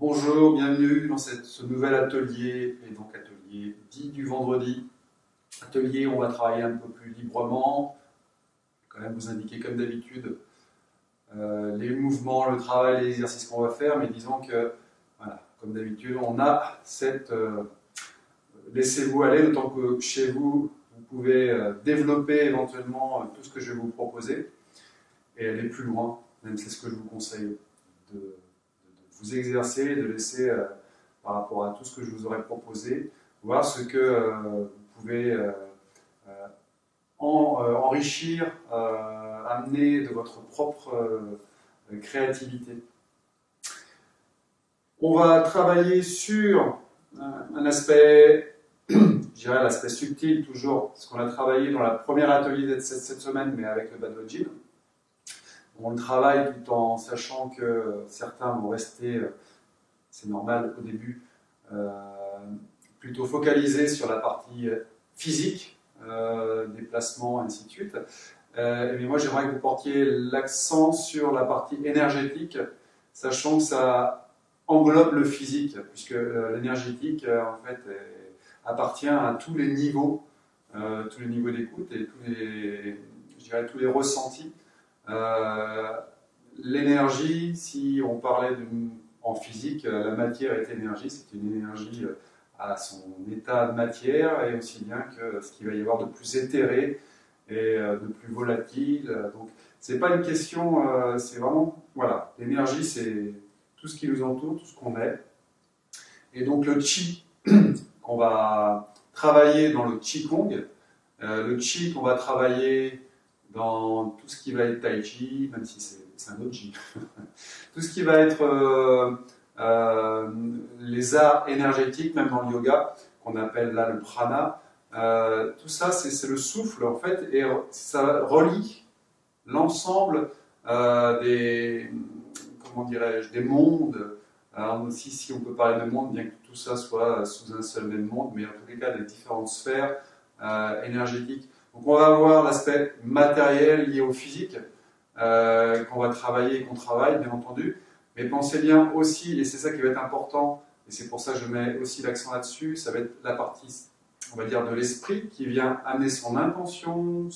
Bonjour, bienvenue dans ce nouvel atelier, et donc atelier dit du vendredi. Atelier, on va travailler un peu plus librement. Je vais quand même vous indiquer comme d'habitude les mouvements, le travail, les exercices qu'on va faire, mais disons que, voilà, comme d'habitude, on a cette... laissez-vous aller, d'autant que chez vous, vous pouvez développer éventuellement tout ce que je vais vous proposer et aller plus loin, même c'est ce que je vous conseille de vous exercer, de laisser, par rapport à tout ce que je vous aurais proposé, voir ce que vous pouvez enrichir, amener de votre propre créativité. On va travailler sur un aspect, je dirais l'aspect subtil, toujours, ce qu'on a travaillé dans la première atelier de cette semaine, mais avec le Badwaji. On le travaille tout en sachant que certains vont rester, c'est normal au début, plutôt focalisés sur la partie physique, déplacement, ainsi de suite. Mais moi, j'aimerais que vous portiez l'accent sur la partie énergétique, sachant que ça englobe le physique, puisque l'énergétique, en fait, appartient à tous les niveaux d'écoute et tous les ressentis. L'énergie, si on parlait en physique, la matière est énergie, c'est une énergie à son état de matière et aussi bien que ce qu'il va y avoir de plus éthéré et de plus volatile. Donc, c'est pas une question, c'est vraiment, voilà, l'énergie, c'est tout ce qui nous entoure, tout ce qu'on est. Et donc, le chi qu'on va travailler dans le Qigong, le chi qu'on va travailler dans tout ce qui va être tai chi, même si c'est un autre chi, tout ce qui va être les arts énergétiques, même dans le yoga, qu'on appelle là le prana, tout ça c'est le souffle en fait, et ça relie l'ensemble des, comment dirais-je, des mondes. Alors aussi, si on peut parler de monde, bien que tout ça soit sous un seul même monde, mais en tous les cas des différentes sphères énergétiques. Donc on va avoir l'aspect matériel lié au physique, qu'on va travailler et qu'on travaille, bien entendu. Mais pensez bien aussi, et c'est ça qui va être important, et c'est pour ça que je mets aussi l'accent là-dessus, ça va être la partie, on va dire, de l'esprit qui vient amener son intention,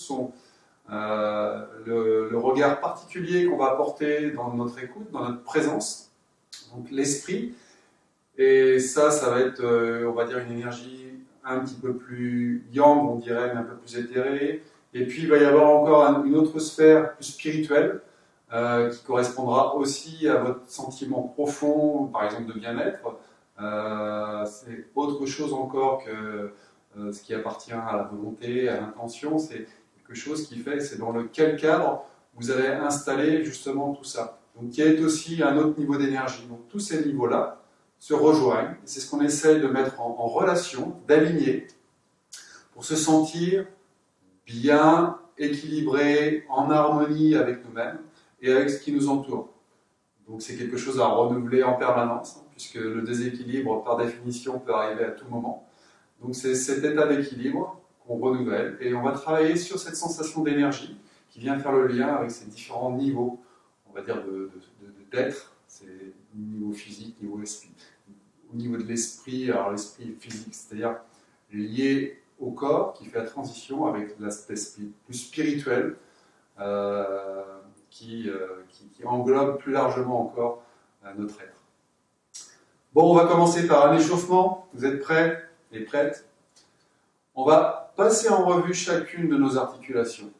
le regard particulier qu'on va apporter dans notre écoute, dans notre présence. Donc l'esprit, et ça va être, on va dire, une énergie un petit peu plus yang, on dirait, mais un peu plus éthérée. Et puis il va y avoir encore une autre sphère plus spirituelle, qui correspondra aussi à votre sentiment profond, par exemple de bien-être. C'est autre chose encore que ce qui appartient à la volonté, à l'intention. C'est quelque chose qui fait, c'est dans quel cadre vous allez installer justement tout ça. Donc il y a aussi un autre niveau d'énergie. Donc tous ces niveaux-là se rejoignent. C'est ce qu'on essaye de mettre en relation, d'aligner, pour se sentir bien, équilibré, en harmonie avec nous-mêmes et avec ce qui nous entoure. Donc c'est quelque chose à renouveler en permanence, puisque le déséquilibre, par définition, peut arriver à tout moment. Donc c'est cet état d'équilibre qu'on renouvelle, et on va travailler sur cette sensation d'énergie qui vient faire le lien avec ces différents niveaux, on va dire, d'être. C'est niveau physique, niveau esprit. Au niveau de l'esprit, alors l'esprit physique, c'est-à-dire lié au corps, qui fait la transition avec l'aspect plus spirituel, qui englobe plus largement encore notre être. Bon, on va commencer par un échauffement. Vous êtes prêts et prêtes? On va passer en revue chacune de nos articulations,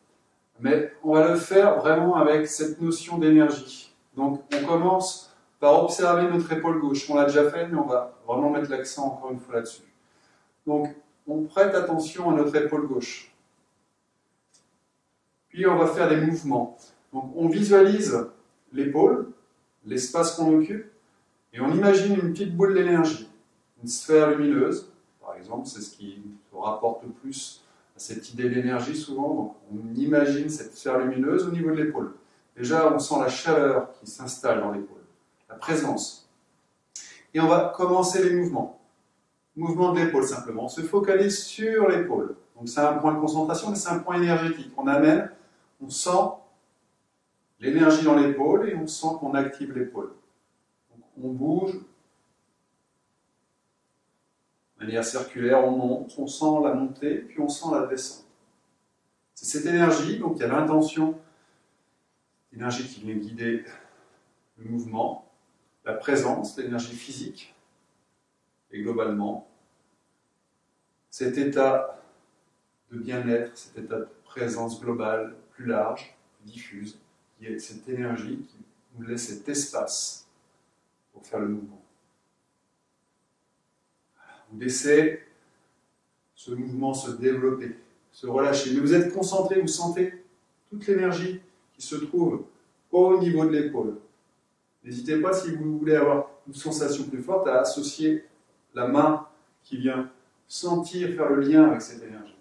mais on va le faire vraiment avec cette notion d'énergie. Donc, on commence par observer notre épaule gauche. On l'a déjà fait, mais on va vraiment mettre l'accent encore une fois là-dessus. Donc, on prête attention à notre épaule gauche. Puis, on va faire des mouvements. Donc, on visualise l'épaule, l'espace qu'on occupe, et on imagine une petite boule d'énergie, une sphère lumineuse, par exemple, c'est ce qui se rapporte le plus à cette idée d'énergie souvent. Donc, on imagine cette sphère lumineuse au niveau de l'épaule. Déjà, on sent la chaleur qui s'installe dans l'épaule, la présence. Et on va commencer les mouvements. Mouvement de l'épaule simplement. On se focalise sur l'épaule. Donc, c'est un point de concentration, mais c'est un point énergétique. On amène, on sent l'énergie dans l'épaule et on sent qu'on active l'épaule. On bouge manière circulaire, on monte, on sent la montée, puis on sent la descente. C'est cette énergie, donc il y a l'intention, l'énergie qui vient guider le mouvement, la présence, l'énergie physique, et globalement, cet état de bien-être, cet état de présence globale, plus large, plus diffuse, qui est cette énergie qui nous laisse cet espace pour faire le mouvement. Vous laissez ce mouvement se développer, se relâcher. Mais vous êtes concentré, vous sentez toute l'énergie qui se trouve au niveau de l'épaule. N'hésitez pas, si vous voulez avoir une sensation plus forte, à associer la main qui vient sentir, faire le lien avec cette énergie.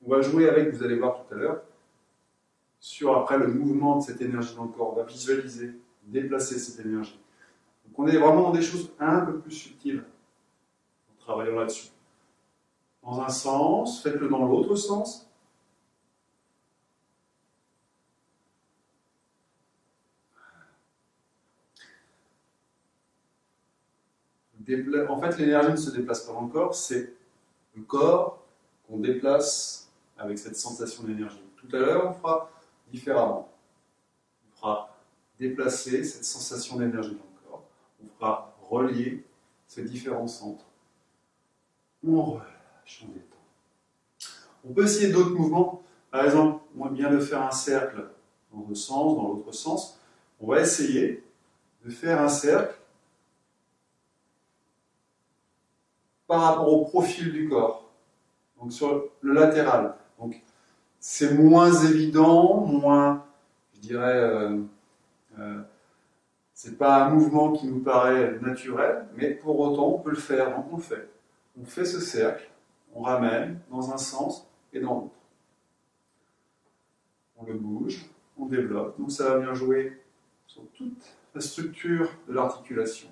On va jouer avec, vous allez voir tout à l'heure, sur après le mouvement de cette énergie dans le corps. On va visualiser, déplacer cette énergie. Donc on est vraiment dans des choses un peu plus subtiles en travaillant là-dessus. Dans un sens, faites-le dans l'autre sens. En fait, l'énergie ne se déplace pas dans le corps, c'est le corps qu'on déplace avec cette sensation d'énergie. Tout à l'heure, on fera différemment. On fera déplacer cette sensation d'énergie dans le corps. On fera relier ces différents centres. On relâche, on détend. On peut essayer d'autres mouvements. Par exemple, on vient de faire un cercle dans un sens, dans l'autre sens. On va essayer de faire un cercle par rapport au profil du corps, donc sur le latéral. Donc c'est moins évident, moins, je dirais, c'est pas un mouvement qui nous paraît naturel, mais pour autant on peut le faire, donc on le fait. On fait ce cercle, on ramène dans un sens et dans l'autre. On le bouge, on développe, donc ça va venir jouer sur toute la structure de l'articulation.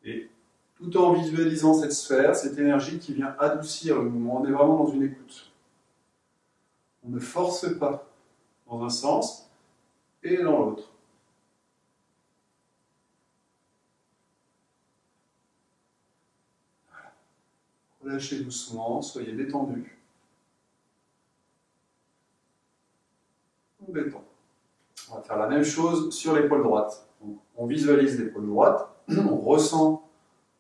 Et tout en visualisant cette sphère, cette énergie qui vient adoucir le mouvement. On est vraiment dans une écoute. On ne force pas dans un sens et dans l'autre. Voilà. Relâchez doucement, soyez détendus. On détend. On va faire la même chose sur l'épaule droite. Donc, on visualise l'épaule droite, on ressent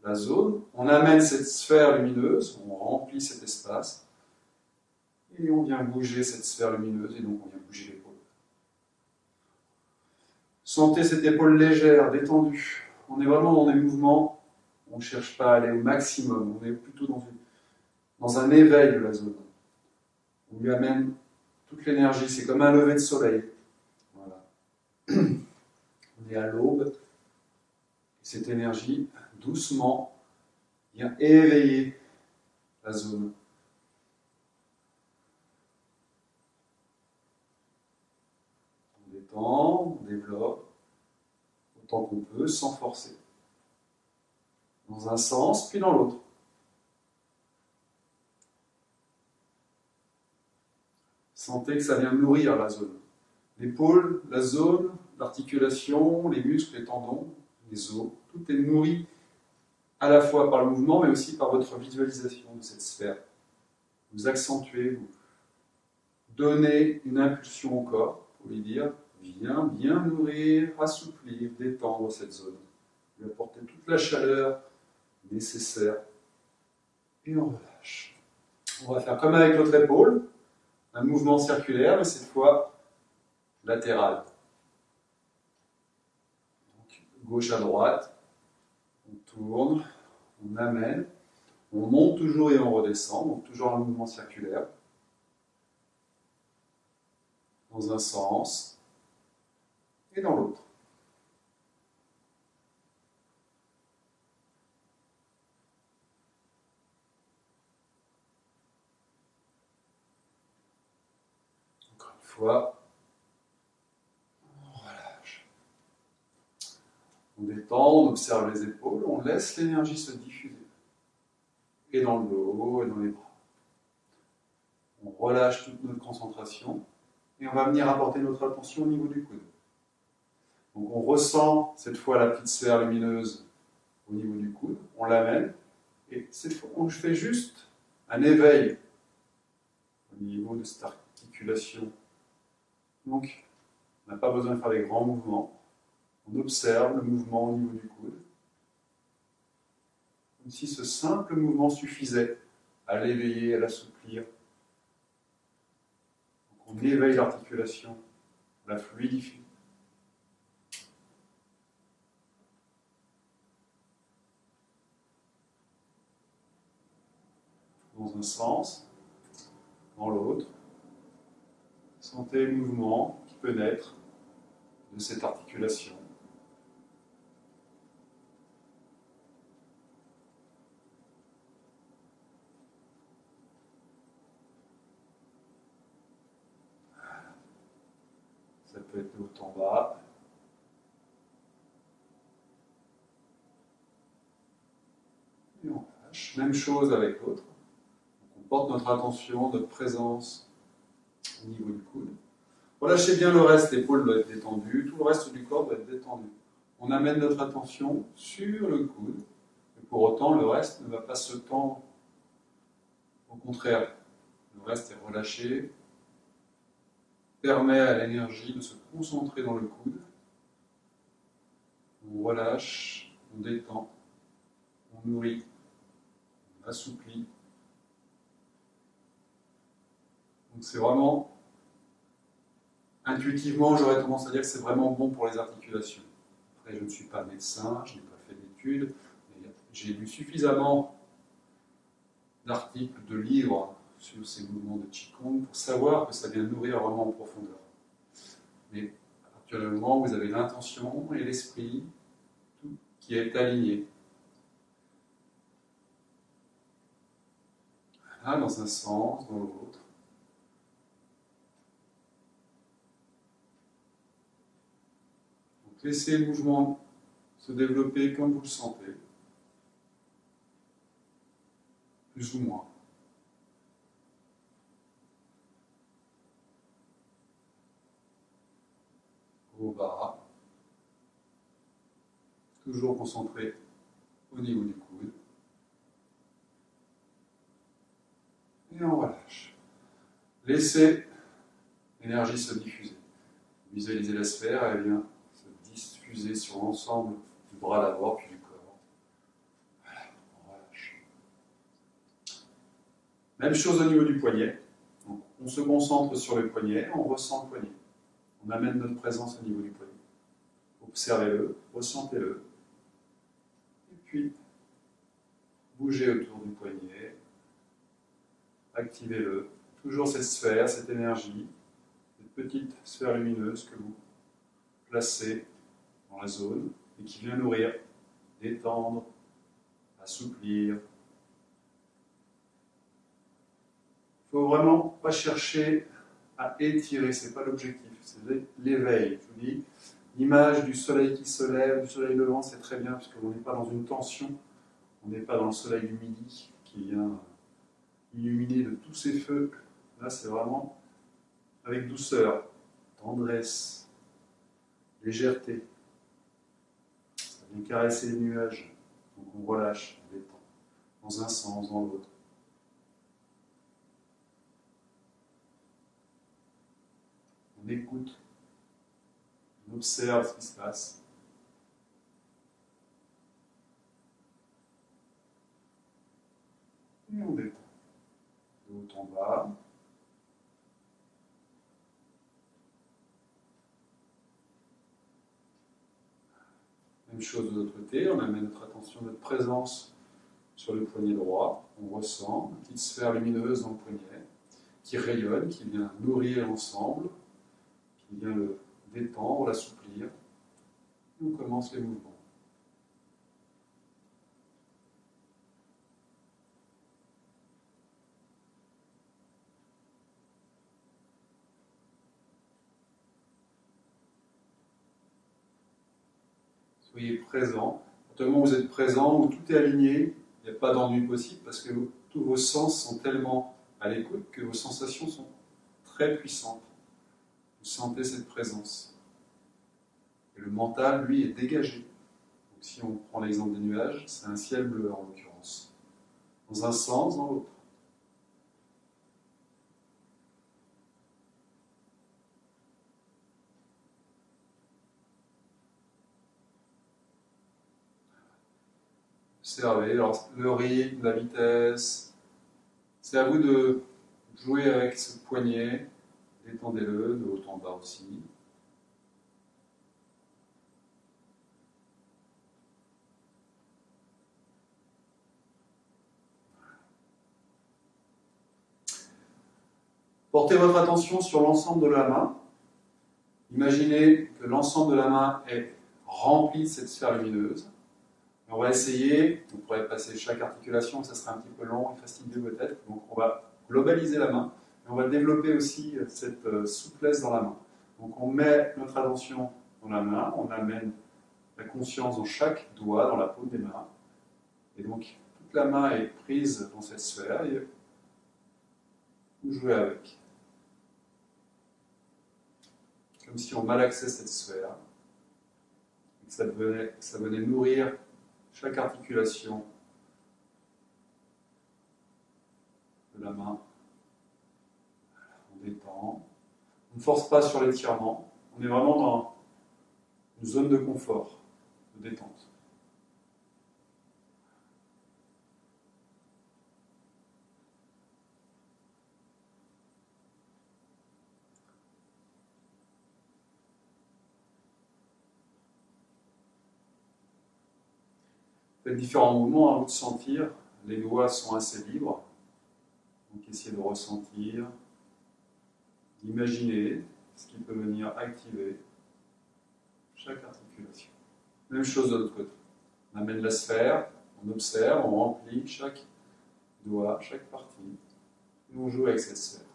la zone, on amène cette sphère lumineuse, on remplit cet espace, et on vient bouger cette sphère lumineuse, et donc on vient bouger l'épaule. Sentez cette épaule légère, détendue. On est vraiment dans des mouvements, on ne cherche pas à aller au maximum, on est plutôt dans un éveil de la zone. On lui amène toute l'énergie, c'est comme un lever de soleil. Voilà. On est à l'aube, et cette énergie, doucement, vient éveiller la zone. On détend, on développe, autant qu'on peut, sans forcer. Dans un sens, puis dans l'autre. Sentez que ça vient nourrir la zone. L'épaule, la zone, l'articulation, les muscles, les tendons, les os, tout est nourri à la fois par le mouvement, mais aussi par votre visualisation de cette sphère. Vous accentuez, vous donnez une impulsion au corps, pour lui dire, viens bien nourrir, assouplir, détendre cette zone. Lui apporter toute la chaleur nécessaire. Et on relâche. On va faire comme avec l'autre épaule, un mouvement circulaire, mais cette fois latéral. Donc, gauche à droite. On tourne, on amène, on monte toujours et on redescend, donc toujours un mouvement circulaire. Dans un sens et dans l'autre. Encore une fois, on relâche. On détend, on observe les épaules, on laisse l'énergie se diffuser. Et dans le dos, et dans les bras. On relâche toute notre concentration, et on va venir apporter notre attention au niveau du coude. Donc on ressent cette fois la petite sphère lumineuse au niveau du coude, on l'amène, Et cette fois, je fais juste un éveil au niveau de cette articulation. Donc, on n'a pas besoin de faire des grands mouvements. On observe le mouvement au niveau du coude. Comme si ce simple mouvement suffisait à l'éveiller, à l'assouplir. On éveille l'articulation, on la fluidifie. Dans un sens, dans l'autre. Sentez le mouvement qui peut naître de cette articulation. Ça peut être de haut en bas. Et on lâche. Même chose avec l'autre. On porte notre attention, notre présence au niveau du coude. Relâchez bien le reste, l'épaule doit être détendue, tout le reste du corps doit être détendu. On amène notre attention sur le coude, et pour autant le reste ne va pas se tendre. Au contraire, le reste est relâché, permet à l'énergie de se concentrer dans le coude. On relâche, on détend, on nourrit, on assouplit. Donc c'est vraiment, intuitivement, j'aurais tendance à dire que c'est vraiment bon pour les articulations. Après, je ne suis pas médecin, je n'ai pas fait d'études, mais j'ai lu suffisamment d'articles, de livres sur ces mouvements de Qigong pour savoir que ça vient nourrir vraiment en profondeur. Mais à partir du moment où vous avez l'intention et l'esprit, tout qui est aligné. Voilà, dans un sens, dans l'autre. Donc laissez le mouvement se développer comme vous le sentez, plus ou moins. Au bas, toujours concentré au niveau du coude. Et on relâche. Laissez l'énergie se diffuser. Visualisez la sphère, elle vient se diffuser sur l'ensemble du bras d'abord, puis du corps. Voilà, on relâche. Même chose au niveau du poignet. Donc, on se concentre sur le poignet, on ressent le poignet. On amène notre présence au niveau du poignet. Observez-le, ressentez-le. Et puis, bougez autour du poignet. Activez-le. Toujours cette sphère, cette énergie, cette petite sphère lumineuse que vous placez dans la zone et qui vient nourrir, détendre, assouplir. Il ne faut vraiment pas chercher à étirer, ce n'est pas l'objectif, c'est l'éveil. Je vous dis, l'image du soleil qui se lève, du soleil levant, c'est très bien, puisqu'on n'est pas dans une tension, on n'est pas dans le soleil du midi qui vient illuminer de tous ces feux. Là, c'est vraiment avec douceur, tendresse, légèreté. Ça vient caresser les nuages, donc on relâche, on détend, dans un sens, dans l'autre. On écoute, on observe ce qui se passe. Et on détend. De haut en bas. Même chose de l'autre côté, on amène notre attention, notre présence sur le poignet droit. On ressent une petite sphère lumineuse dans le poignet qui rayonne, qui vient nourrir l'ensemble, qui vient le détendre, l'assouplir. Et on commence les mouvements. Soyez présent. À partir du moment où vous êtes présent, où tout est aligné, il n'y a pas d'ennui possible parce que tous vos sens sont tellement à l'écoute que vos sensations sont très puissantes. Vous sentez cette présence. Et le mental, lui, est dégagé. Donc, si on prend l'exemple des nuages, c'est un ciel bleu en l'occurrence. dans un sens, dans l'autre. Observez le rythme, la vitesse. C'est à vous de jouer avec ce poignet. Détendez-le de haut en bas aussi. Portez votre attention sur l'ensemble de la main. Imaginez que l'ensemble de la main est rempli de cette sphère lumineuse. On va essayer, vous pourrez passer chaque articulation, ça sera un petit peu long et fastidieux peut-être. Donc on va globaliser la main, et on va développer aussi cette souplesse dans la main. Donc on met notre attention dans la main, on amène la conscience dans chaque doigt, dans la paume des mains. Et donc toute la main est prise dans cette sphère et vous jouez avec. Comme si on malaxait cette sphère, et que ça venait nourrir chaque articulation de la main. On détend. On ne force pas sur l'étirement. On est vraiment dans une zone de confort, de détente. Faites différents mouvements à vous de sentir. Les doigts sont assez libres. Donc essayez de ressentir, d'imaginer ce qui peut venir activer chaque articulation. Même chose de l'autre côté. On amène la sphère, on observe, on remplit chaque doigt, chaque partie. Et on joue avec cette sphère.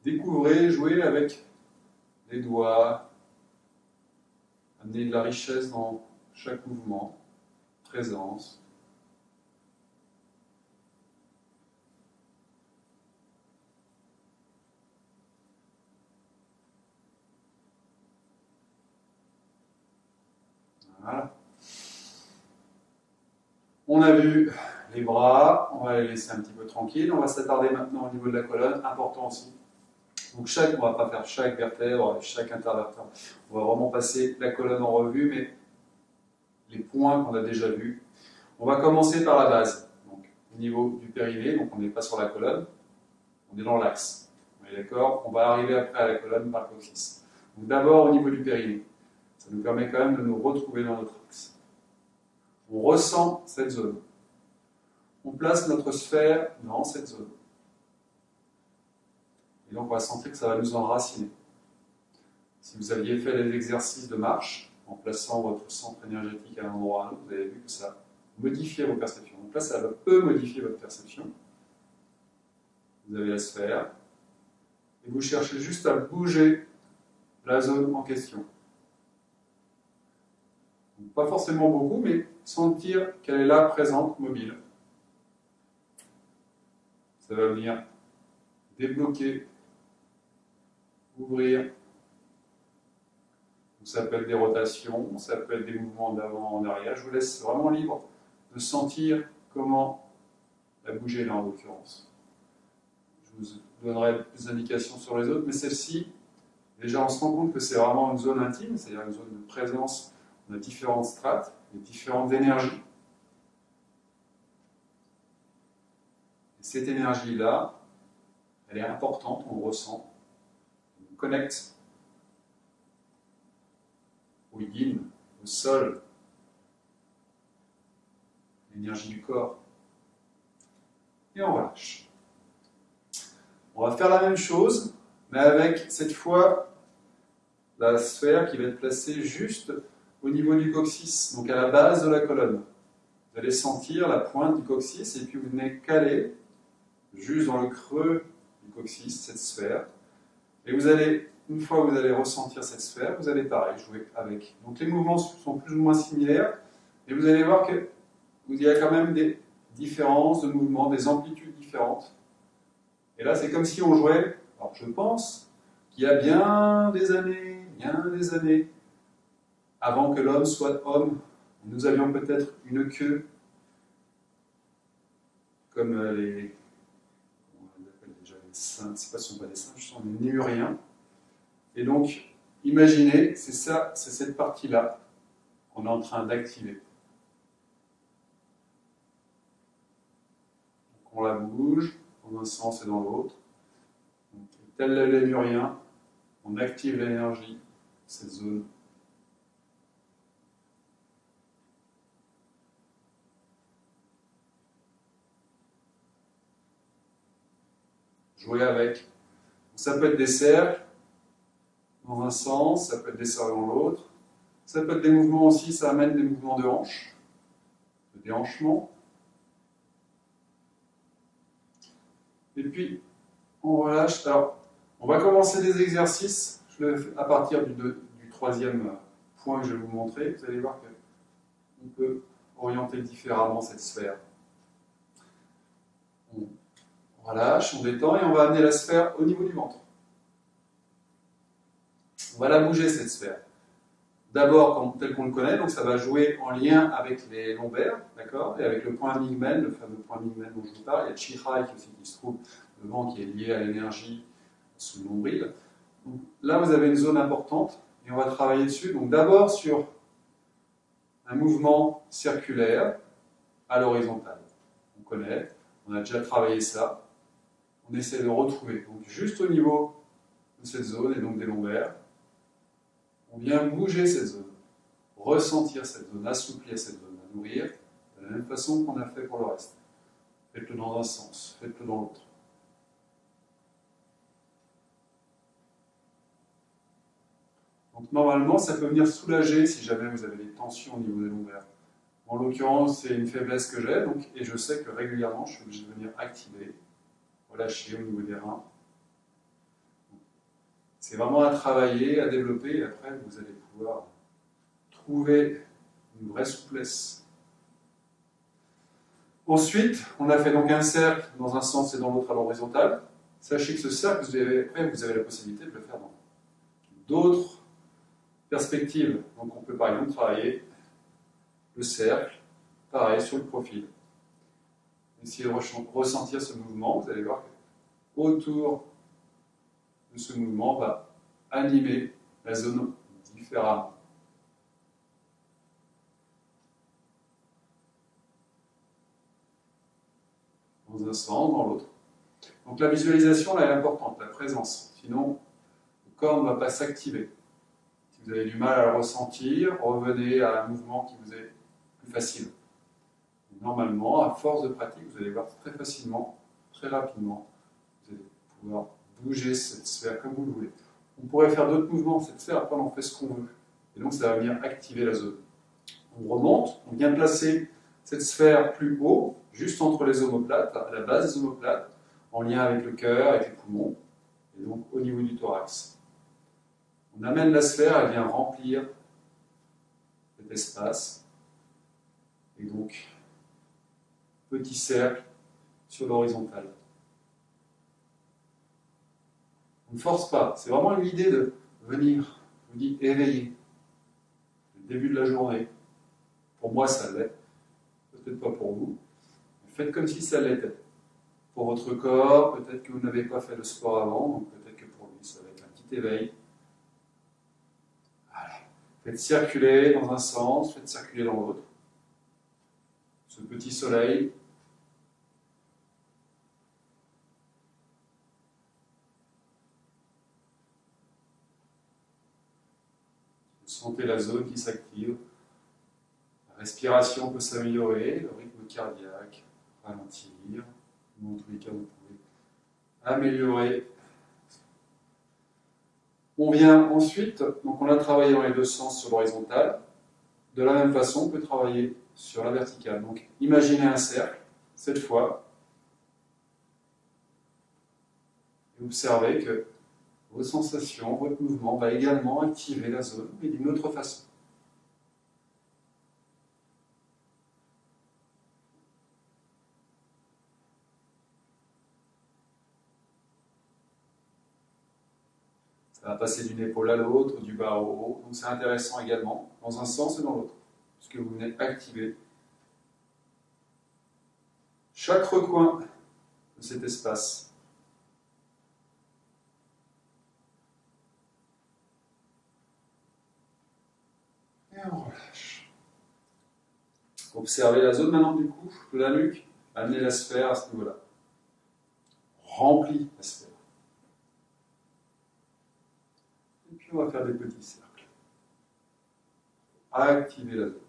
Découvrez, jouez avec les doigts, amenez de la richesse dans chaque mouvement, présence. Voilà. On a vu les bras, on va les laisser un petit peu tranquilles. On va s'attarder maintenant au niveau de la colonne, important aussi. Donc on ne va pas faire chaque vertèbre, chaque intervertèbre. On va vraiment passer la colonne en revue, mais les points qu'on a déjà vus. On va commencer par la base, donc au niveau du périnée, donc on n'est pas sur la colonne, on est dans l'axe. On est d'accord? On va arriver après à la colonne par le coccyx. Donc d'abord au niveau du périnée. Ça nous permet quand même de nous retrouver dans notre axe. On ressent cette zone. On place notre sphère dans cette zone. Et donc on va sentir que ça va nous enraciner. Si vous aviez fait les exercices de marche, en plaçant votre centre énergétique à un endroit ou à un autre, vous avez vu que ça modifiait vos perceptions. Donc là, ça peut modifier votre perception. Vous avez la sphère, et vous cherchez juste à bouger la zone en question. Donc, pas forcément beaucoup, mais sentir qu'elle est là, présente, mobile. Ça va venir débloquer, ouvrir. Ça peut être des rotations, ça peut être des mouvements d'avant en arrière. Je vous laisse vraiment libre de sentir comment la bouger là en l'occurrence. Je vous donnerai des indications sur les autres, mais celle-ci, déjà on se rend compte que c'est vraiment une zone intime, c'est-à-dire une zone de présence. On a différentes strates, différentes énergies. Et cette énergie-là, elle est importante, on le ressent, on connecte au yin, au sol, l'énergie du corps. Et on relâche. On va faire la même chose, mais avec cette fois la sphère qui va être placée juste au niveau du coccyx, donc à la base de la colonne. Vous allez sentir la pointe du coccyx et puis vous venez caler juste dans le creux du coccyx cette sphère. Et vous allez, une fois que vous allez ressentir cette sphère, vous allez pareil jouer avec. Donc les mouvements sont plus ou moins similaires, et vous allez voir qu'il y a quand même des différences de mouvements, des amplitudes différentes. Et là, c'est comme si on jouait, alors je pense, qu'il y a bien des années, avant que l'homme soit homme, nous avions peut-être une queue, comme les... comment on les appelle déjà, les singes, c'est pas, ce ne sont pas des singes, ce sont des néuriens. Et donc, imaginez, c'est ça, c'est cette partie-là qu'on est en train d'activer. On la bouge dans un sens et dans l'autre. Tel le lémurien, on active l'énergie de cette zone. Jouer avec. Ça peut être des cercles dans un sens, ça peut être des cercles dans l'autre. Ça peut être des mouvements aussi, ça amène des mouvements de hanche, de déhanchement. Et puis, on relâche. Alors, on va commencer des exercices. Je le fais à partir du troisième point que je vais vous montrer. Vous allez voir qu'on peut orienter différemment cette sphère. On relâche, on détend et on va amener la sphère au niveau du ventre. On va la bouger cette sphère. D'abord, tel qu'on le connaît, donc ça va jouer en lien avec les lombaires, d'accord, et avec le point Mingmen, le fameux point Mingmen dont je vous parle. Il y a Chihai aussi qui se trouve devant, qui est lié à l'énergie sous le nombril. Donc, là, vous avez une zone importante et on va travailler dessus. Donc d'abord sur un mouvement circulaire à l'horizontale. On connaît, on a déjà travaillé ça. On essaie de retrouver. Donc juste au niveau de cette zone et donc des lombaires, on vient bouger cette zone, ressentir cette zone, assouplir cette zone, à nourrir, de la même façon qu'on a fait pour le reste. Faites-le dans un sens, faites-le dans l'autre. Donc normalement, ça peut venir soulager si jamais vous avez des tensions au niveau des lombaires. En l'occurrence, c'est une faiblesse que j'ai, et je sais que régulièrement, je suis obligé de venir activer, relâcher au niveau des reins. C'est vraiment à travailler, à développer, et après, vous allez pouvoir trouver une vraie souplesse. Ensuite, on a fait donc un cercle dans un sens et dans l'autre à l'horizontale. Sachez que ce cercle, après, vous avez la possibilité de le faire dans d'autres perspectives. Donc on peut par exemple travailler le cercle, pareil, sur le profil. Essayez de ressentir ce mouvement, vous allez voir qu'autour de ce mouvement, on va animer la zone différemment. Dans un sens, dans l'autre. Donc la visualisation, là, est importante, la présence. Sinon, le corps ne va pas s'activer. Si vous avez du mal à le ressentir, revenez à un mouvement qui vous est plus facile. Et normalement, à force de pratique, vous allez voir très facilement, très rapidement, vous allez pouvoir bouger cette sphère comme vous le voulez. On pourrait faire d'autres mouvements, cette sphère, après on en fait ce qu'on veut. Et donc ça va venir activer la zone. On remonte, on vient placer cette sphère plus haut, juste entre les omoplates, à la base des omoplates, en lien avec le cœur, avec les poumons, et donc au niveau du thorax. On amène la sphère, elle vient remplir cet espace, et donc, petit cercle sur l'horizontale. On ne force pas, c'est vraiment une idée de venir, je vous dis, éveiller. Le début de la journée, pour moi ça l'est, peut-être pas pour vous, mais faites comme si ça l'était. Pour votre corps, peut-être que vous n'avez pas fait de sport avant, donc peut-être que pour lui, ça va être un petit éveil. Voilà. Faites circuler dans un sens, faites circuler dans l'autre. Ce petit soleil. Vous sentez la zone qui s'active. La respiration peut s'améliorer, le rythme cardiaque ralentir. Dans tous les cas, vous pouvez améliorer. On vient ensuite, donc on a travaillé dans les deux sens sur l'horizontale. De la même façon, on peut travailler sur la verticale. Donc imaginez un cercle, cette fois, et observez que vos sensations, votre mouvement va également activer la zone, mais d'une autre façon. Ça va passer d'une épaule à l'autre, du bas au haut. Donc c'est intéressant également, dans un sens et dans l'autre, puisque vous venez activer chaque recoin de cet espace. Et on relâche. Observez la zone maintenant du cou, de la nuque. Amenez la sphère à ce niveau-là. Remplis la sphère. Et puis on va faire des petits cercles. Activez la zone.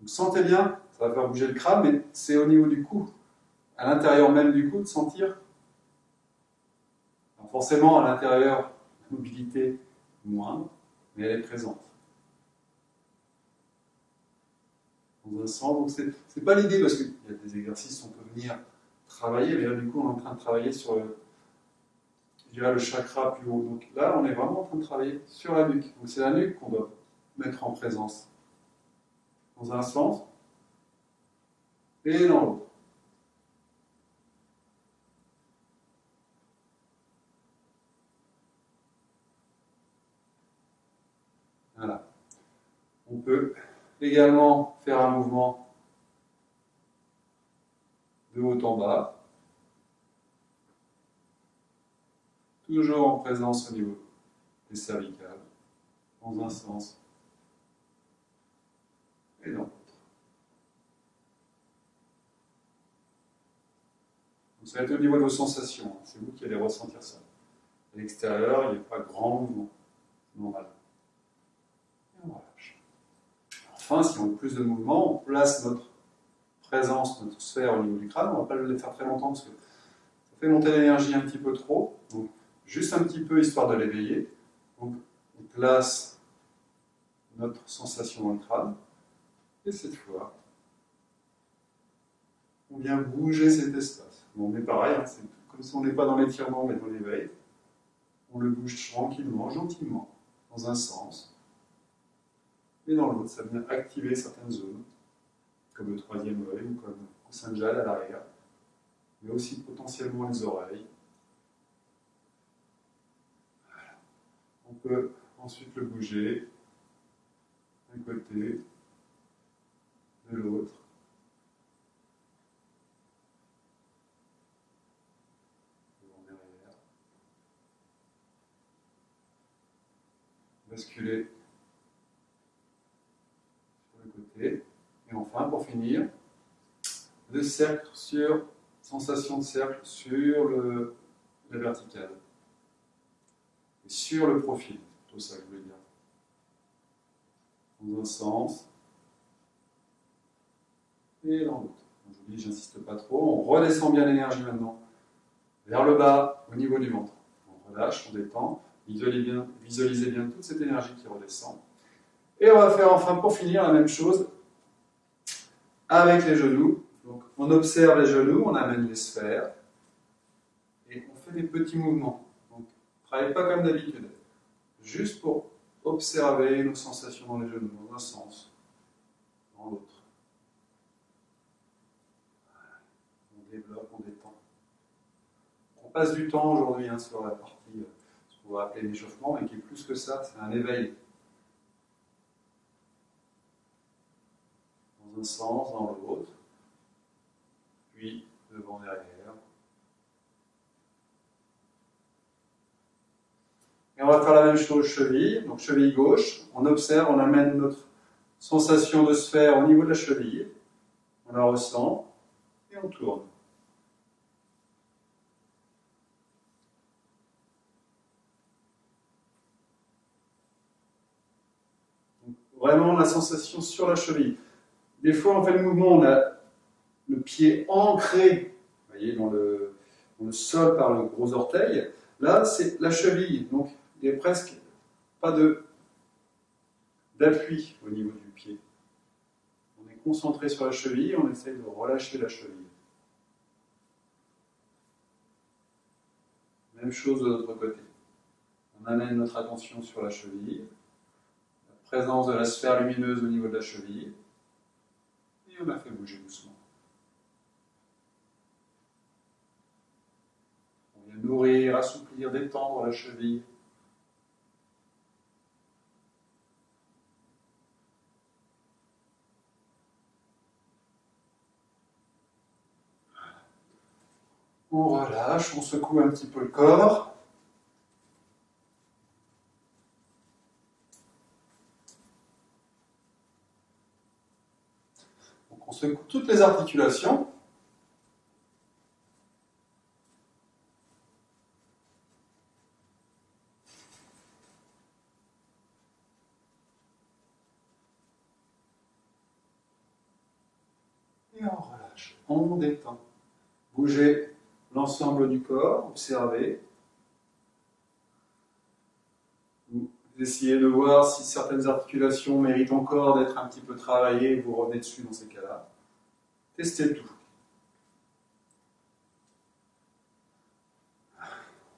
Vous sentez bien, ça va faire bouger le crâne, mais c'est au niveau du cou, à l'intérieur même du cou, de sentir. Alors forcément, à l'intérieur, la mobilité moindre, mais elle est présente. Dans un sens, donc c'est pas l'idée, parce qu'il y a des exercices où on peut venir travailler, mais là du coup on est en train de travailler sur le chakra plus haut. Donc là on est vraiment en train de travailler sur la nuque. Donc c'est la nuque qu'on doit mettre en présence. Dans un sens et dans l'autre. Voilà. On peut également faire un mouvement de haut en bas, toujours en présence au niveau des cervicales, dans un sens et dans l'autre. Ça va être au niveau de vos sensations, c'est vous qui allez ressentir ça. À l'extérieur, il n'y a pas grand mouvement, c'est normal. Et on relâche. Enfin, si on veut plus de mouvement, on place notre présence, notre sphère au niveau du crâne. On ne va pas le faire très longtemps parce que ça fait monter l'énergie un petit peu trop. Donc, juste un petit peu histoire de l'éveiller. Donc, on place notre sensation dans le crâne. Et cette fois, on vient bouger cet espace. Bon, mais pareil, hein, c'est comme si on n'est pas dans l'étirement mais dans l'éveil. On le bouge tranquillement, gentiment, dans un sens. Et dans l'autre, ça vient activer certaines zones, comme le troisième œil ou comme le Kushanjal à l'arrière, mais aussi potentiellement les oreilles. Voilà. On peut ensuite le bouger d'un côté, de l'autre. Devant, derrière. Basculer sur le côté. Et enfin, pour finir, le cercle sur, sensation de cercle sur la verticale. Et sur le profil, c'est plutôt ça que je voulais dire. Dans un sens et dans l'autre. Je vous dis, j'insiste pas trop. On redescend bien l'énergie maintenant vers le bas, au niveau du ventre. On relâche, on détend. Visualisez bien toute cette énergie qui redescend. Et on va faire enfin, pour finir, la même chose avec les genoux. Donc, on observe les genoux, on amène les sphères et on fait des petits mouvements. Donc, ne travaillez pas comme d'habitude. Juste pour observer nos sensations dans les genoux, dans un sens, dans l'autre. On développe, on détend. On passe du temps aujourd'hui sur la partie, ce qu'on va appeler l'échauffement, mais qui est plus que ça, c'est un éveil. Dans un sens, dans l'autre, puis devant, derrière. Et on va faire la même chose cheville, donc cheville gauche, on observe, on amène notre sensation de sphère au niveau de la cheville, on la ressent, et on tourne. Donc, vraiment la sensation sur la cheville. Des fois on fait le mouvement, on a le pied ancré, vous voyez, dans le sol par le gros orteil. Là, c'est la cheville, donc il n'y a presque pas d'appui au niveau du pied. On est concentré sur la cheville, on essaye de relâcher la cheville. Même chose de l'autre côté. On amène notre attention sur la cheville, la présence de la sphère lumineuse au niveau de la cheville, et on la fait bouger doucement. Bien nourrir, assouplir, détendre la cheville. On relâche, on secoue un petit peu le corps. Donc on secoue toutes les articulations. Et on relâche, on détend. Bougez l'ensemble du corps, observez. Vous essayez de voir si certaines articulations méritent encore d'être un petit peu travaillées, vous revenez dessus dans ces cas-là. Testez tout.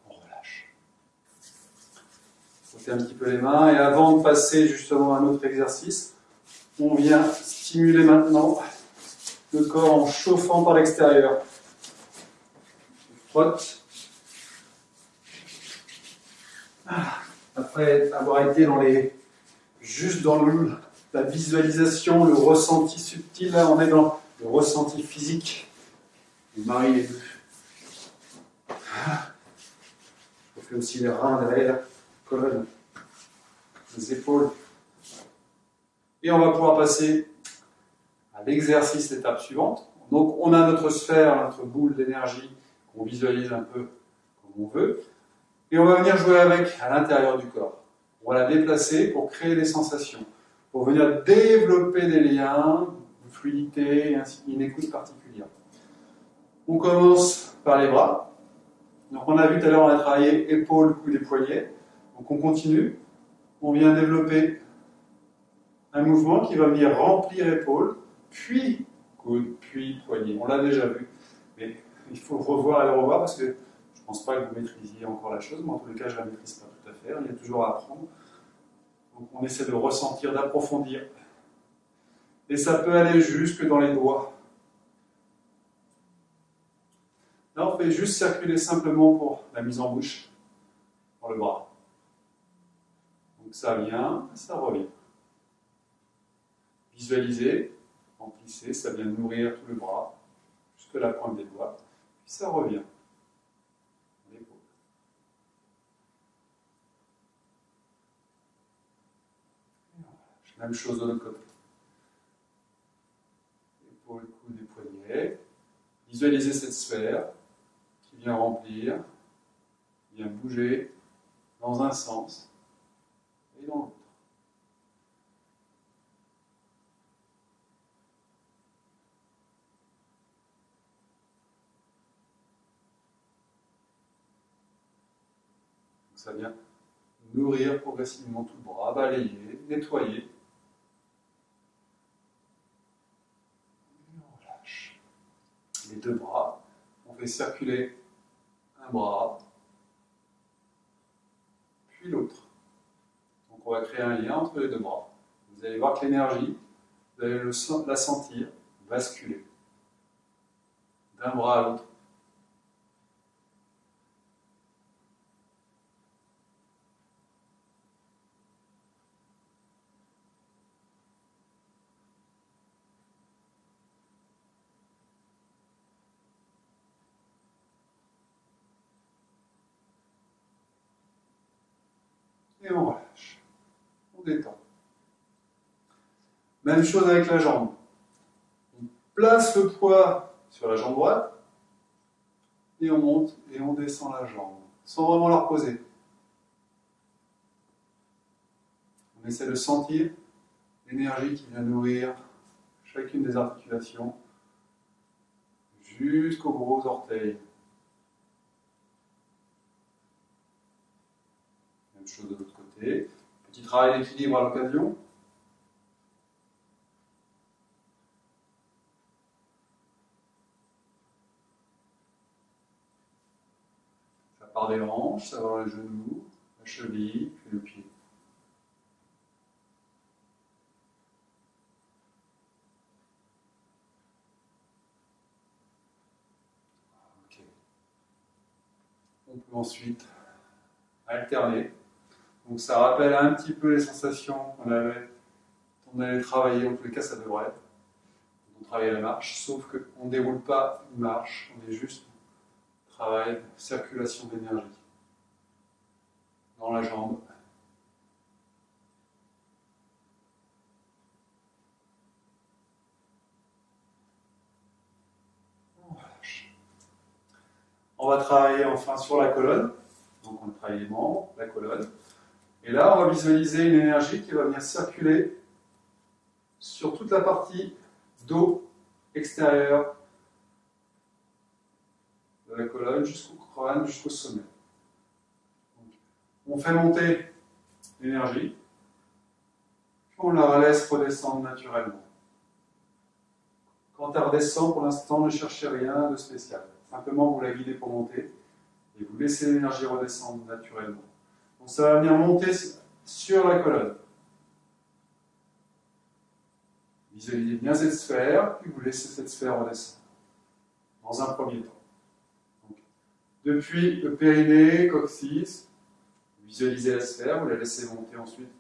On relâche. Frottez un petit peu les mains et avant de passer justement à un autre exercice, on vient stimuler maintenant le corps en chauffant par l'extérieur. On frotte. Après avoir été juste dans la visualisation, le ressenti subtil, là on est dans le ressenti physique. On marie les deux. On fait aussi les reins derrière, la colonne, les épaules. Et on va pouvoir passer à l'exercice, l'étape suivante. Donc on a notre sphère, notre boule d'énergie qu'on visualise un peu comme on veut. Et on va venir jouer avec à l'intérieur du corps. On va la déplacer pour créer des sensations, pour venir développer des liens, une fluidité, une écoute particulière. On commence par les bras. Donc on a vu tout à l'heure, on a travaillé épaules, coudes et poignets. Donc on continue. On vient développer un mouvement qui va venir remplir épaules, puis coudes, puis poignets. On l'a déjà vu, mais il faut revoir et le revoir parce que je ne pense pas que vous maîtrisiez encore la chose, mais en tous les cas, je ne la maîtrise pas tout à fait. Il y a toujours à apprendre. Donc on essaie de ressentir, d'approfondir. Et ça peut aller jusque dans les doigts. Là, on fait juste circuler simplement pour la mise en bouche dans le bras. Donc ça vient, ça revient. Visualisez, remplissez, ça vient nourrir tout le bras, jusque la pointe des doigts, puis ça revient. Même chose de l'autre côté. Épaules, coudes et poignets. Visualisez cette sphère qui vient remplir, qui vient bouger dans un sens et dans l'autre. Donc ça vient nourrir progressivement tout le bras, balayer, nettoyer. Les deux bras, on fait circuler un bras, puis l'autre. Donc on va créer un lien entre les deux bras. Vous allez voir que l'énergie, vous allez la sentir basculer d'un bras à l'autre. Et on relâche. On détend. Même chose avec la jambe. On place le poids sur la jambe droite et on monte et on descend la jambe sans vraiment la reposer. On essaie de sentir l'énergie qui vient nourrir chacune des articulations jusqu'aux gros orteils. Même chose de l'autre côté. Petit travail d'équilibre à l'occasion. Ça part des hanches, ça va dans les genoux, la cheville, puis le pied. On On peut ensuite alterner. Donc ça rappelle un petit peu les sensations qu'on avait quand on allait travailler, en tous les cas ça devrait être. On travaille la marche, sauf qu'on ne déroule pas une marche, on est juste travail de circulation d'énergie dans la jambe. On va travailler enfin sur la colonne. Donc on travaille les membres, la colonne. Et là, on va visualiser une énergie qui va venir circuler sur toute la partie dos extérieure de la colonne jusqu'au crâne, jusqu'au sommet. Donc, on fait monter l'énergie, puis on la laisse redescendre naturellement. Quand elle redescend, pour l'instant, ne cherchez rien de spécial. Simplement, vous la guidez pour monter et vous laissez l'énergie redescendre naturellement. Donc, ça va venir monter sur la colonne. Visualisez bien cette sphère, puis vous laissez cette sphère redescendre dans un premier temps. Donc, depuis le périnée, coccyx, visualisez la sphère, vous la laissez monter ensuite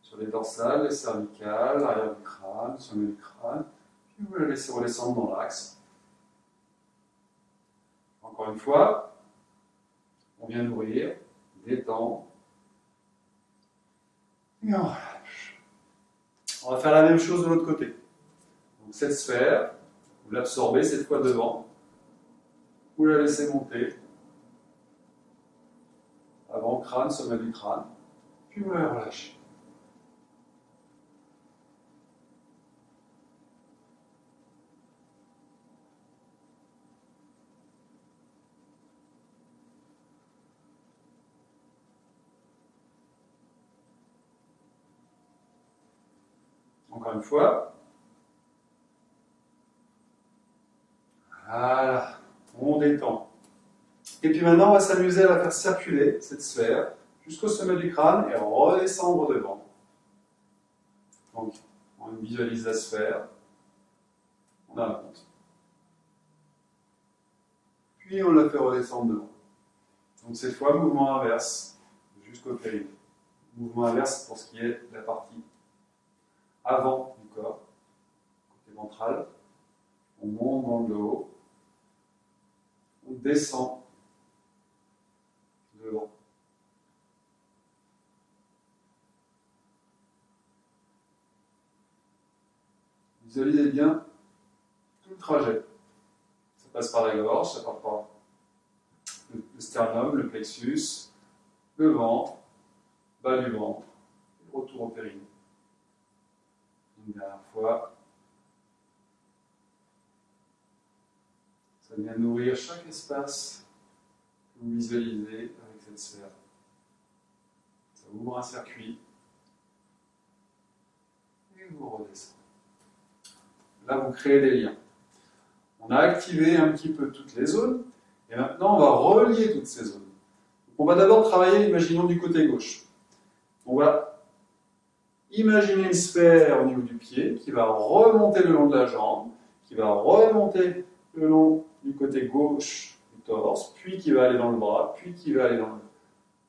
sur les dorsales, les cervicales, l'arrière du crâne, le sommet du crâne, puis vous la laissez redescendre dans l'axe. Encore une fois, on vient nourrir, détendre, et on relâche. On va faire la même chose de l'autre côté. Donc cette sphère, vous l'absorbez cette fois devant, vous la laissez monter, avant crâne, sommet du crâne, puis vous la relâchez. Encore une fois. Voilà, on détend. Et puis maintenant, on va s'amuser à la faire circuler, cette sphère, jusqu'au sommet du crâne et redescendre devant. Donc, on visualise la sphère, on la monte. Puis on la fait redescendre devant. Donc cette fois, mouvement inverse, jusqu'au périnée. Mouvement inverse pour ce qui est de la partie avant du corps, côté ventral. On monte dans le dos, on descend devant. Visualisez bien tout le trajet. Ça passe par la gorge, ça passe par le sternum, le plexus, le ventre, bas du ventre, et retour au périnée. Une dernière fois. Ça vient nourrir chaque espace que vous visualisez avec cette sphère. Ça ouvre un circuit et vous redescendez. Là, vous créez des liens. On a activé un petit peu toutes les zones et maintenant on va relier toutes ces zones. Donc, on va d'abord travailler, imaginons, du côté gauche. On va imaginer une sphère au niveau du pied qui va remonter le long de la jambe, qui va remonter le long du côté gauche du torse, puis qui va aller dans le bras, puis qui va aller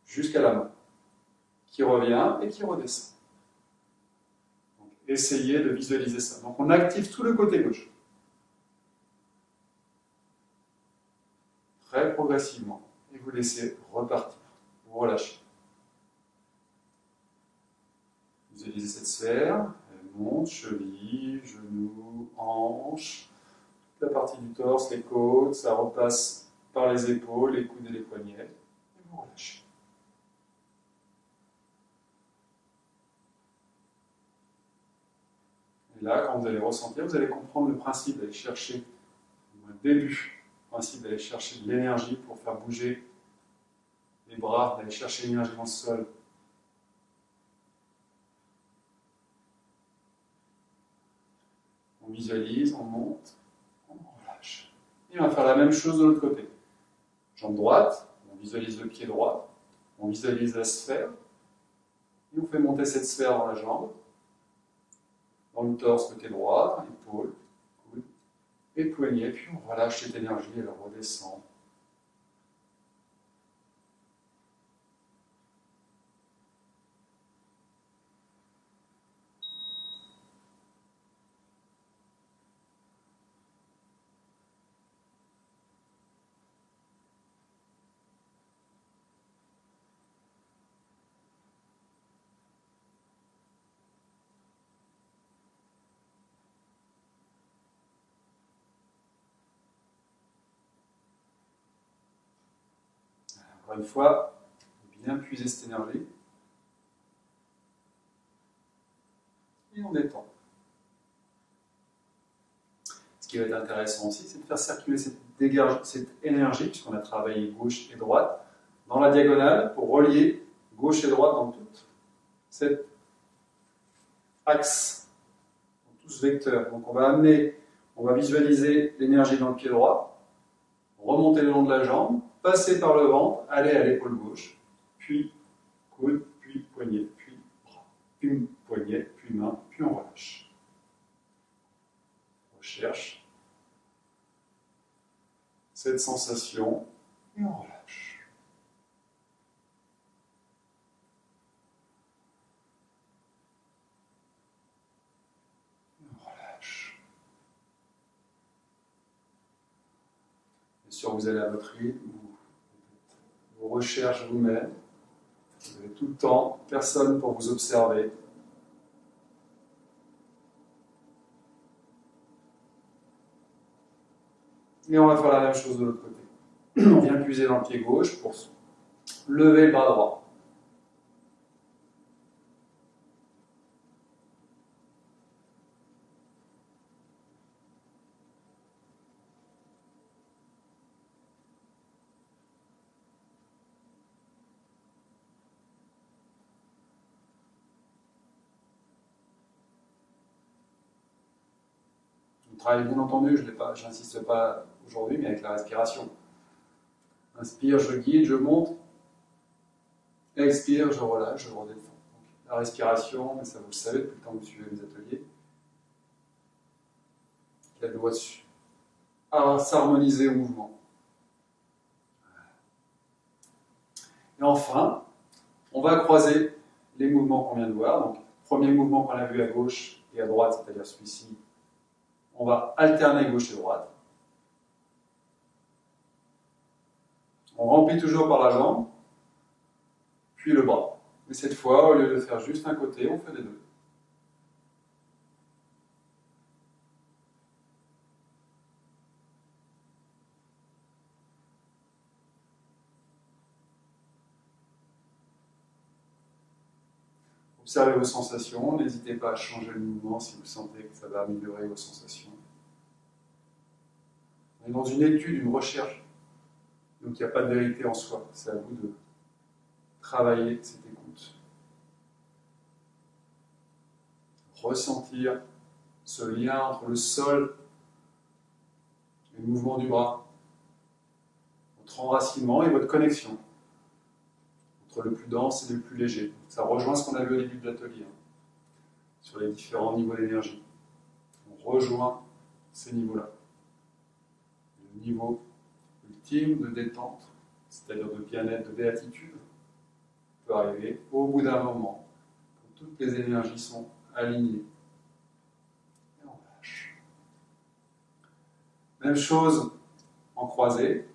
jusqu'à la main, qui revient et qui redescend. Donc, essayez de visualiser ça. Donc on active tout le côté gauche. Très progressivement. Et vous laissez repartir. Vous relâchez. Visualisez cette sphère. Elle monte, cheville, genoux, hanches. La partie du torse, les côtes, ça repasse par les épaules, les coudes et les poignets, et vous relâchez. Et là, quand vous allez ressentir, vous allez comprendre le principe d'aller chercher, au début, le principe d'aller chercher de l'énergie pour faire bouger les bras, d'aller chercher l'énergie dans le sol. On visualise, on monte. Et on va faire la même chose de l'autre côté. Jambe droite, on visualise le pied droit, on visualise la sphère, et on fait monter cette sphère dans la jambe, dans le torse côté droit, épaule, coude, et poignet, puis on relâche cette énergie, elle redescend. Encore une fois, bien puiser cette énergie. Et on détend. Ce qui va être intéressant aussi, c'est de faire circuler cette énergie, puisqu'on a travaillé gauche et droite, dans la diagonale pour relier gauche et droite dans tout cet axe, dans tout ce vecteur. Donc on va visualiser l'énergie dans le pied droit, remonter le long de la jambe, passer par le ventre, aller à l'épaule gauche, puis coude, puis poignet, puis bras, puis poignet, puis main, puis on relâche. On recherche cette sensation et on relâche. Et on relâche. Bien sûr, vous allez à votre rythme, vos recherches vous-même. Vous avez tout le temps, personne pour vous observer. Et on va faire la même chose de l'autre côté. On vient puiser dans le pied gauche pour lever le bras droit. On travaille bien entendu, je n'insiste pas aujourd'hui, mais avec la respiration. Inspire, je guide, je monte. Expire, je relâche, je redescends. Donc, la respiration, mais ça vous le savez depuis le temps que vous suivez mes ateliers, elle doit s'harmoniser au mouvement. Et enfin, on va croiser les mouvements qu'on vient de voir. Donc, premier mouvement qu'on a vu à gauche et à droite, c'est-à-dire celui-ci, on va alterner gauche et droite. On remplit toujours par la jambe, puis le bras. Mais cette fois, au lieu de faire juste un côté, on fait les deux. Observez vos sensations, n'hésitez pas à changer le mouvement si vous sentez que ça va améliorer vos sensations. On est dans une étude, une recherche, donc il n'y a pas de vérité en soi, c'est à vous de travailler cette écoute. Ressentir ce lien entre le sol et le mouvement du bras, votre enracinement et votre connexion entre le plus dense et le plus léger. Ça rejoint ce qu'on a vu au début de l'atelier, sur les différents niveaux d'énergie. On rejoint ces niveaux-là. Le niveau ultime de détente, c'est-à-dire de bien-être, de béatitude, peut arriver au bout d'un moment, quand toutes les énergies sont alignées. Et on lâche. Même chose en croisée.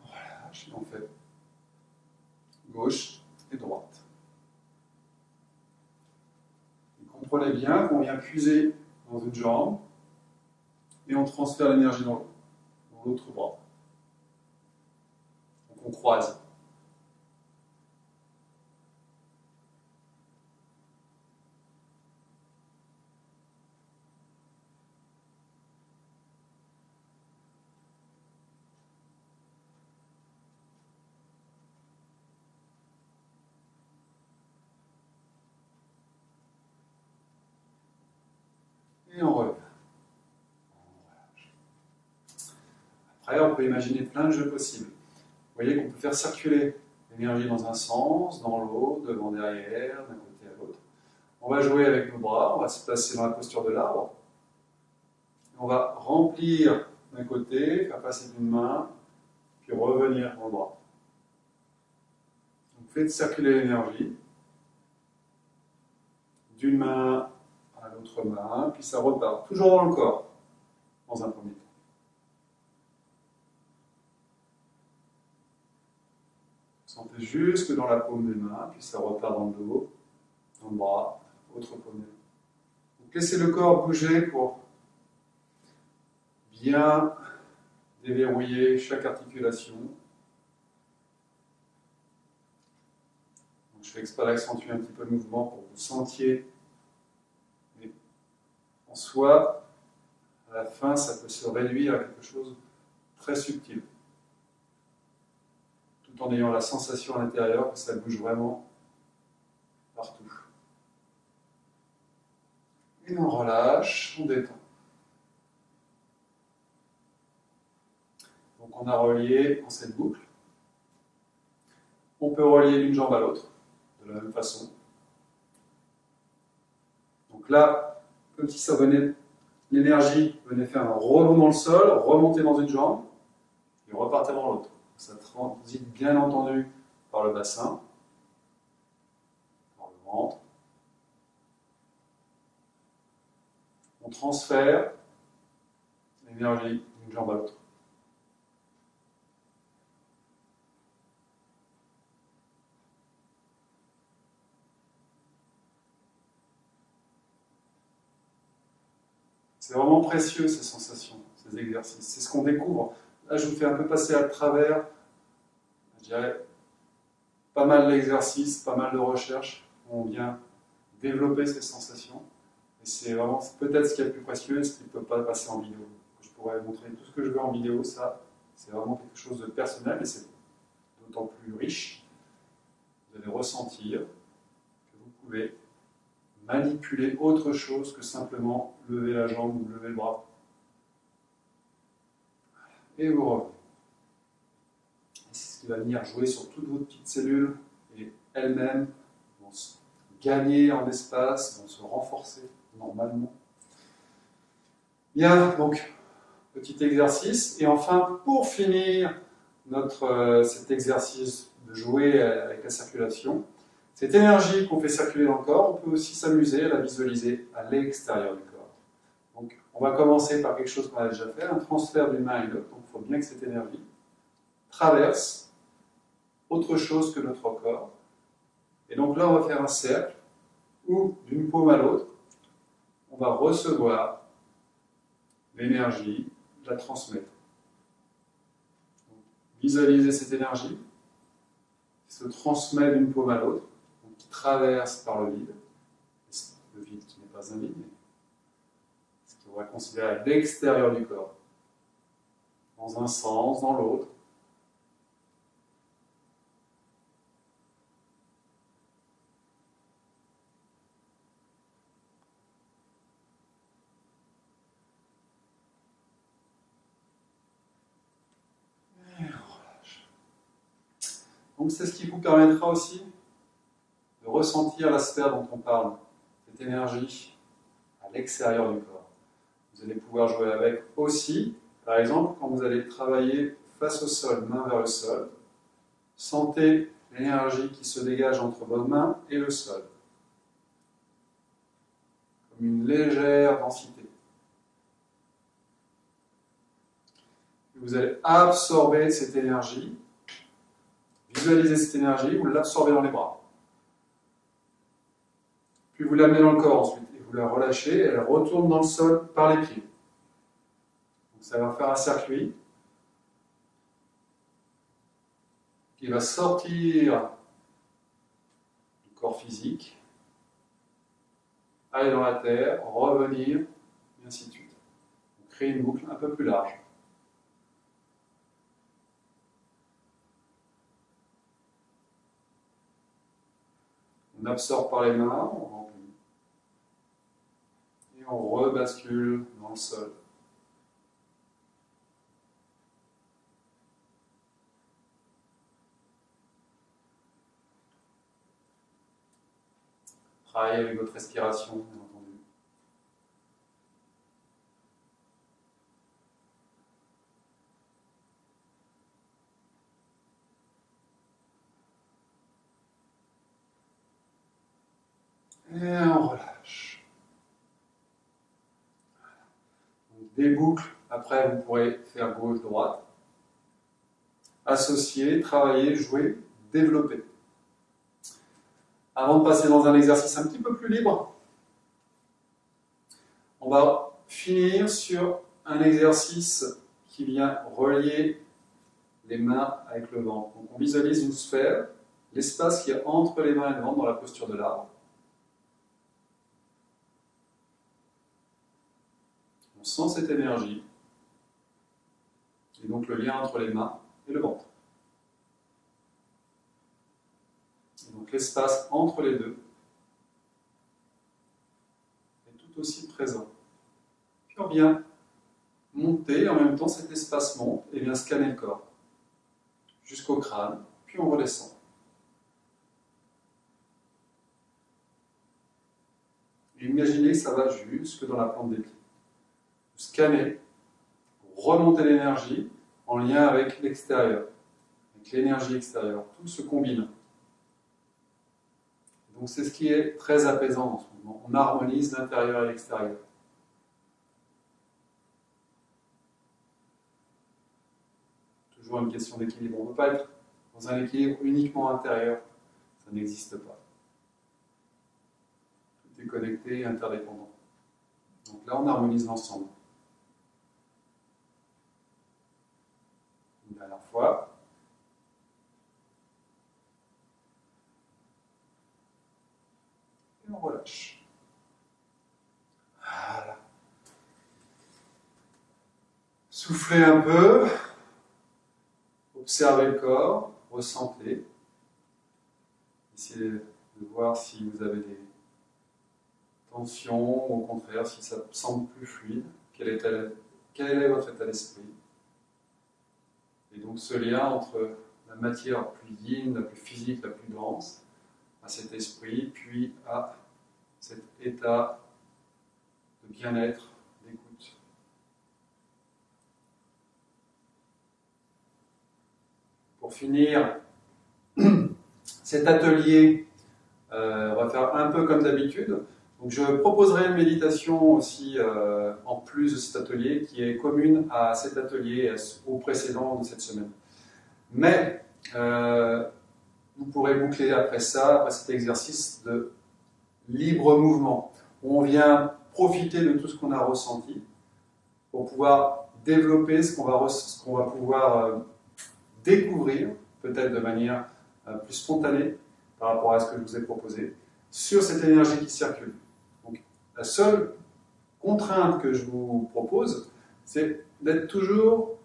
On relâche et on fait gauche et droite. Et comprenez bien qu'on vient puiser dans une jambe et on transfère l'énergie dans l'autre bras. Donc on croise. Et on revient. Après, on peut imaginer plein de jeux possibles. Vous voyez qu'on peut faire circuler l'énergie dans un sens, dans l'autre, devant, derrière, d'un côté à l'autre. On va jouer avec nos bras, on va se placer dans la posture de l'arbre. On va remplir d'un côté, faire passer d'une main, puis revenir dans le bras. Donc faites circuler l'énergie d'une main à l'autre main, puis ça repart, toujours dans le corps, dans un premier temps. Sentez jusque dans la paume des mains, puis ça repart dans le dos, dans le bras, autre paume des mains. Donc laissez le corps bouger pour bien déverrouiller chaque articulation. Donc, je fais exprès d'accentuer un petit peu le mouvement pour que vous sentiez. Mais en soi, à la fin, ça peut se réduire à quelque chose de très subtil. Tout en ayant la sensation à l'intérieur que ça bouge vraiment partout. Et on relâche, on détend. Donc on a relié en cette boucle. On peut relier d'une jambe à l'autre, de la même façon. Donc là, comme si ça venait, l'énergie venait faire un rebond dans le sol, remonter dans une jambe, et repartir dans l'autre. Ça transite bien entendu par le bassin, par le ventre. On transfère l'énergie d'une jambe à l'autre. C'est vraiment précieux ces sensations, ces exercices. C'est ce qu'on découvre. Là, je vous fais un peu passer à travers, je dirais, pas mal d'exercices, pas mal de recherches où on vient développer ces sensations. Et c'est vraiment peut-être ce qu'il y a de plus précieux, ce qui ne peut pas passer en vidéo. Je pourrais montrer tout ce que je veux en vidéo, ça, c'est vraiment quelque chose de personnel, et c'est d'autant plus riche. Vous allez ressentir que vous pouvez manipuler autre chose que simplement lever la jambe ou lever le bras. Et vous revenez. C'est ce qui va venir jouer sur toutes vos petites cellules, et elles-mêmes vont se gagner en espace, vont se renforcer normalement. Bien, donc, petit exercice. Et enfin, pour finir cet exercice de jouer avec la circulation, cette énergie qu'on fait circuler dans le corps, on peut aussi s'amuser à la visualiser à l'extérieur du corps. Donc, on va commencer par quelque chose qu'on a déjà fait, un transfert d'une main à une autre. Donc, il faut bien que cette énergie traverse autre chose que notre corps. Et donc là, on va faire un cercle où, d'une paume à l'autre, on va recevoir l'énergie, la transmettre. Donc, visualisez cette énergie qui se transmet d'une paume à l'autre, qui traverse par le vide qui n'est pas un vide, mais ce qu'on va considérer à l'extérieur du corps, dans un sens, dans l'autre. Donc c'est ce qui vous permettra aussi de ressentir la sphère dont on parle, cette énergie à l'extérieur du corps. Vous allez pouvoir jouer avec aussi, par exemple, quand vous allez travailler face au sol, main vers le sol, sentez l'énergie qui se dégage entre vos mains et le sol, comme une légère densité. Et vous allez absorber cette énergie. Visualisez cette énergie, vous l'absorbez dans les bras. Puis vous l'amenez dans le corps ensuite, et vous la relâchez, et elle retourne dans le sol par les pieds. Donc ça va faire un circuit qui va sortir du corps physique, aller dans la terre, revenir, et ainsi de suite. On crée une boucle un peu plus large. On absorbe par les mains, on remplit. Et on rebascule dans le sol. Travaillez avec votre respiration, bien entendu. Et on relâche. Donc, des boucles, après vous pourrez faire gauche-droite. Associer, travailler, jouer, développer. Avant de passer dans un exercice un petit peu plus libre, on va finir sur un exercice qui vient relier les mains avec le ventre. Donc on visualise une sphère, l'espace qui est entre les mains et le ventre dans la posture de l'arbre. On sent cette énergie, et donc le lien entre les mains et le ventre. Et donc l'espace entre les deux est tout aussi présent. Puis on vient monter, en même temps cet espace monte et vient scanner le corps jusqu'au crâne, puis on redescend. Et imaginez que ça va jusque dans la plante des pieds. Vous scannez, vous remontez l'énergie en lien avec l'extérieur, avec l'énergie extérieure. Tout se combine. Donc c'est ce qui est très apaisant en ce moment. On harmonise l'intérieur et l'extérieur. Toujours une question d'équilibre. On ne peut pas être dans un équilibre uniquement intérieur. Ça n'existe pas. Tout est connecté et interdépendant. Donc là, on harmonise l'ensemble. Une dernière fois. Et on relâche. Voilà. Soufflez un peu. Observez le corps. Ressentez. Essayez de voir si vous avez des tensions, ou au contraire, si ça semble plus fluide. Quel est votre état d'esprit? Et donc ce lien entre la matière plus yin, la plus physique, la plus dense, à cet esprit, puis à cet état de bien-être, d'écoute. Pour finir, cet atelier, on va faire un peu comme d'habitude. Donc je proposerai une méditation aussi en plus de cet atelier qui est commune à cet atelier et au précédent de cette semaine. Mais vous pourrez boucler après ça, après cet exercice de libre mouvement. On vient profiter de tout ce qu'on a ressenti pour pouvoir développer ce qu'on va pouvoir découvrir, peut-être de manière plus spontanée par rapport à ce que je vous ai proposé, sur cette énergie qui circule. Donc, la seule contrainte que je vous propose, c'est d'être toujours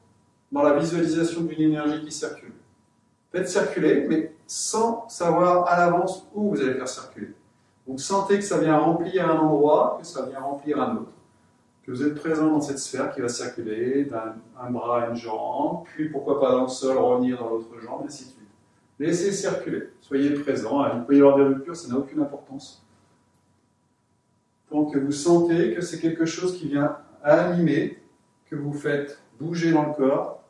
dans la visualisation d'une énergie qui circule. Faites circuler, mais sans savoir à l'avance où vous allez faire circuler. Donc sentez que ça vient remplir un endroit, que ça vient remplir un autre, que vous êtes présent dans cette sphère qui va circuler d'un bras à une jambe, puis pourquoi pas dans le sol, revenir dans l'autre jambe, et ainsi de suite. Laissez circuler, soyez présent, il peut y avoir des ruptures, ça n'a aucune importance. Tant que vous sentez que c'est quelque chose qui vient animer, que vous faites bouger dans le corps,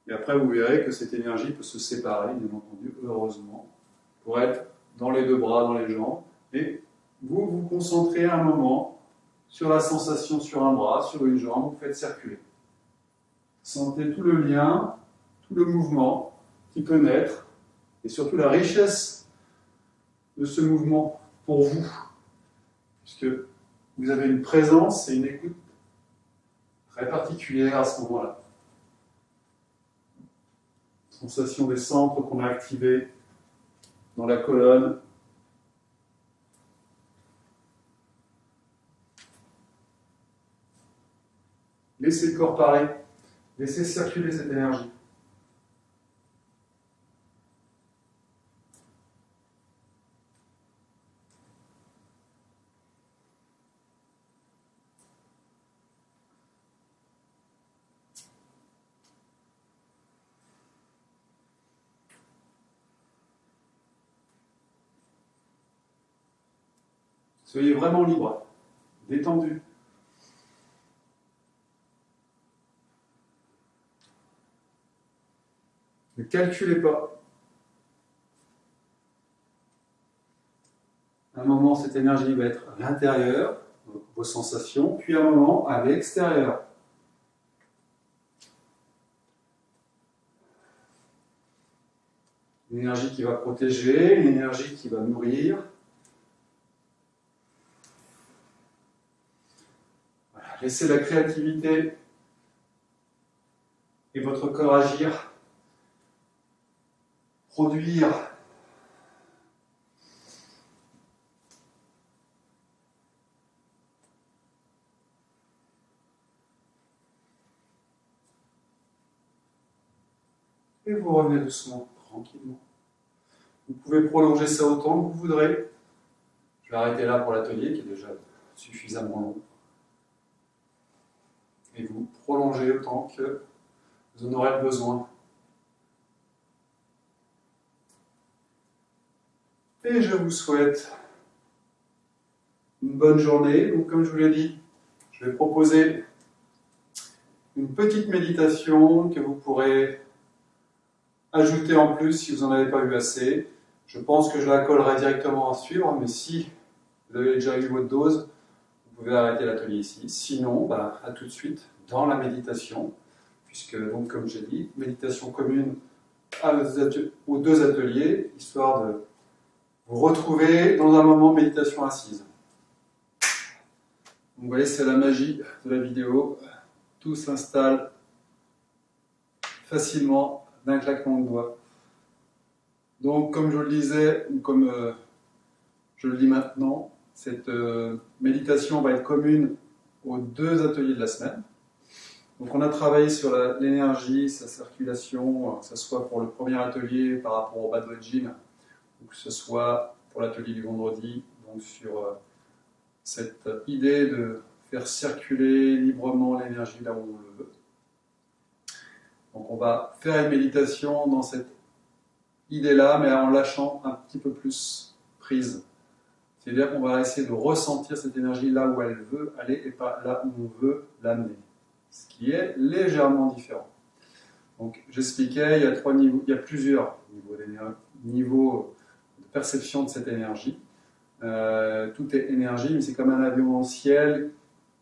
et après vous verrez que cette énergie peut se séparer, bien entendu, heureusement, pour être dans les deux bras, dans les jambes, et vous vous concentrez un moment sur la sensation sur un bras, sur une jambe, vous faites circuler. Sentez tout le lien, tout le mouvement qui peut naître, et surtout la richesse de ce mouvement pour vous, puisque vous avez une présence et une écoute très particulière à ce moment-là. Sensation des centres qu'on a activés dans la colonne. Laissez le corps parler, laissez circuler cette énergie. Soyez vraiment libre, détendu. Ne calculez pas. À un moment, cette énergie va être à l'intérieur, vos sensations, puis à un moment à l'extérieur. Une énergie qui va protéger, une énergie qui va nourrir. Voilà. Laissez la créativité et votre corps agir, produire et vous revenez doucement, tranquillement. Vous pouvez prolonger ça autant que vous voudrez. Je vais arrêter là pour l'atelier qui est déjà suffisamment long. Et vous prolongez autant que vous en aurez besoin. Et je vous souhaite une bonne journée. Donc, comme je vous l'ai dit, je vais proposer une petite méditation que vous pourrez ajouter en plus si vous n'en avez pas eu assez. Je pense que je la collerai directement à suivre, mais si vous avez déjà eu votre dose, vous pouvez arrêter l'atelier ici. Sinon, à tout de suite dans la méditation, puisque, donc, comme j'ai dit, méditation commune aux deux ateliers, histoire de vous retrouver dans un moment de méditation assise. Donc, vous voyez, c'est la magie de la vidéo. Tout s'installe facilement d'un claquement de doigts. Donc, comme je le disais, ou comme je le dis maintenant, cette méditation va être commune aux deux ateliers de la semaine. Donc, on a travaillé sur l'énergie, sa circulation, que ce soit pour le premier atelier par rapport au Badwaji, ou que ce soit pour l'atelier du vendredi, donc sur cette idée de faire circuler librement l'énergie là où on le veut. Donc on va faire une méditation dans cette idée-là, mais en lâchant un petit peu plus prise. C'est-à-dire qu'on va essayer de ressentir cette énergie là où elle veut aller et pas là où on veut l'amener. Ce qui est légèrement différent. Donc j'expliquais, il y a trois niveaux, il y a plusieurs niveaux de perception de cette énergie. Tout est énergie, mais c'est comme un avion en ciel,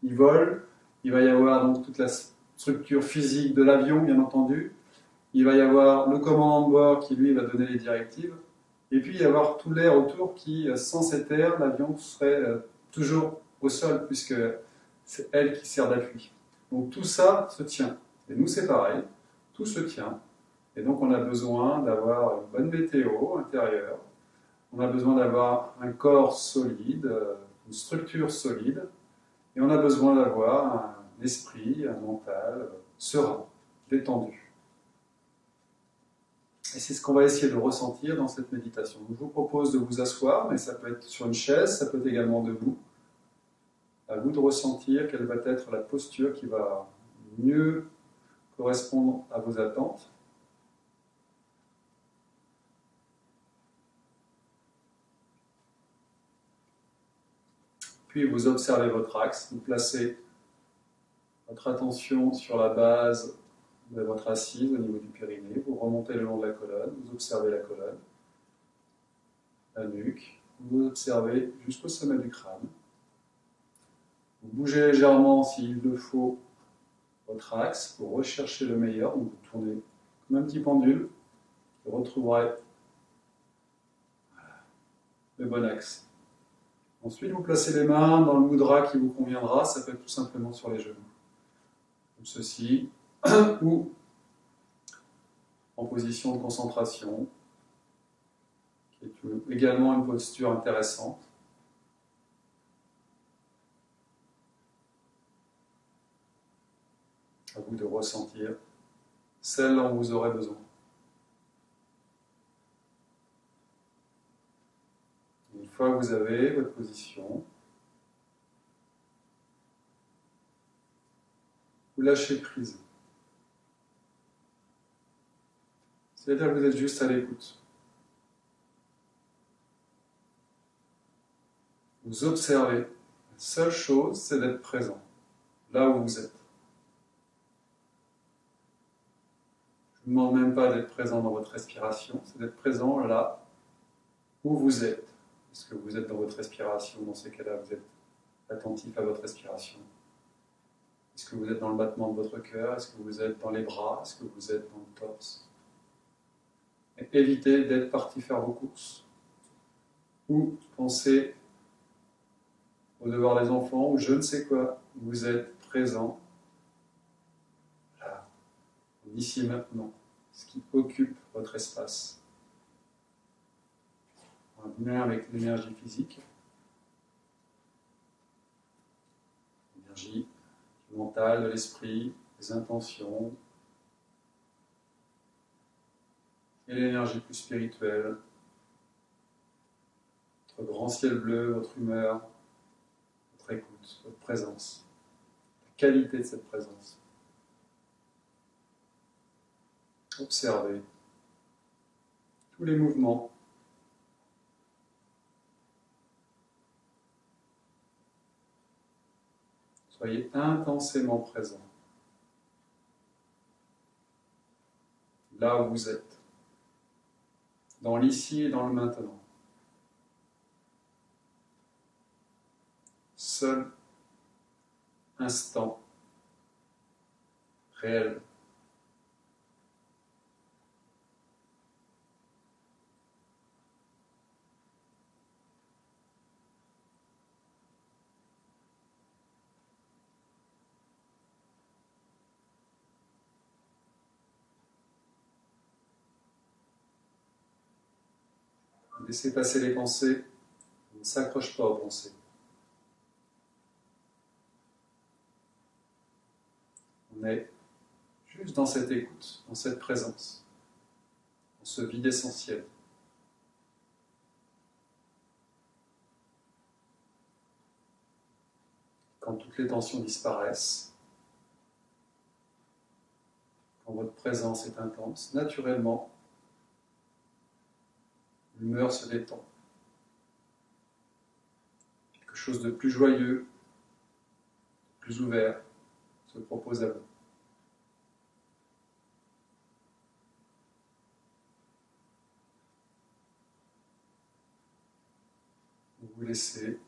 il vole. Il va y avoir donc toute la structure physique de l'avion, bien entendu. Il va y avoir le commandant de bord qui, lui, va donner les directives. Et puis, il va y avoir tout l'air autour qui, sans cet air, l'avion serait toujours au sol, puisque c'est elle qui sert d'appui. Donc, tout ça se tient. Et nous, c'est pareil. Tout se tient. Et donc, on a besoin d'avoir une bonne météo intérieure. On a besoin d'avoir un corps solide, une structure solide. Et on a besoin d'avoir un esprit, un mental serein, détendu. Et c'est ce qu'on va essayer de ressentir dans cette méditation. Donc, je vous propose de vous asseoir, mais ça peut être sur une chaise, ça peut être également debout. À vous de ressentir quelle va être la posture qui va mieux correspondre à vos attentes. Puis vous observez votre axe, vous placez votre attention sur la base de votre assise au niveau du périnée, vous remontez le long de la colonne, vous observez la colonne, la nuque, vous observez jusqu'au sommet du crâne. Vous bougez légèrement s'il le faut votre axe pour rechercher le meilleur, donc vous tournez comme un petit pendule, vous retrouverez le bon axe. Ensuite, vous placez les mains dans le mudra qui vous conviendra, ça peut être tout simplement sur les genoux, comme ceci, ou en position de concentration, qui est également une posture intéressante. À vous de ressentir celle dont vous aurez besoin. Une fois que vous avez votre position, vous lâchez prise. C'est-à-dire que vous êtes juste à l'écoute. Vous observez. La seule chose, c'est d'être présent, là où vous êtes. Je ne vous demande même pas d'être présent dans votre respiration, c'est d'être présent là où vous êtes. Est-ce que vous êtes dans votre respiration? Dans ces cas-là, vous êtes attentif à votre respiration. Est-ce que vous êtes dans le battement de votre cœur? Est-ce que vous êtes dans les bras? Est-ce que vous êtes dans le torse? Et évitez d'être parti faire vos courses. Ou pensez au devoir des enfants, ou je ne sais quoi. Vous êtes présent là, d'ici et maintenant, ce qui occupe votre espace. En lien avec l'énergie physique, l'énergie mentale, de l'esprit, des intentions, et l'énergie plus spirituelle, votre grand ciel bleu, votre humeur, votre écoute, votre présence, la qualité de cette présence. Observez tous les mouvements. Soyez intensément présent là où vous êtes, dans l'ici et dans le maintenant. Seul instant réel. Laissez passer les pensées, on ne s'accroche pas aux pensées. On est juste dans cette écoute, dans cette présence, dans ce vide essentiel. Quand toutes les tensions disparaissent, quand votre présence est intense, naturellement, l'humeur se détend. Quelque chose de plus joyeux, de plus ouvert, se propose à vous. Vous laissez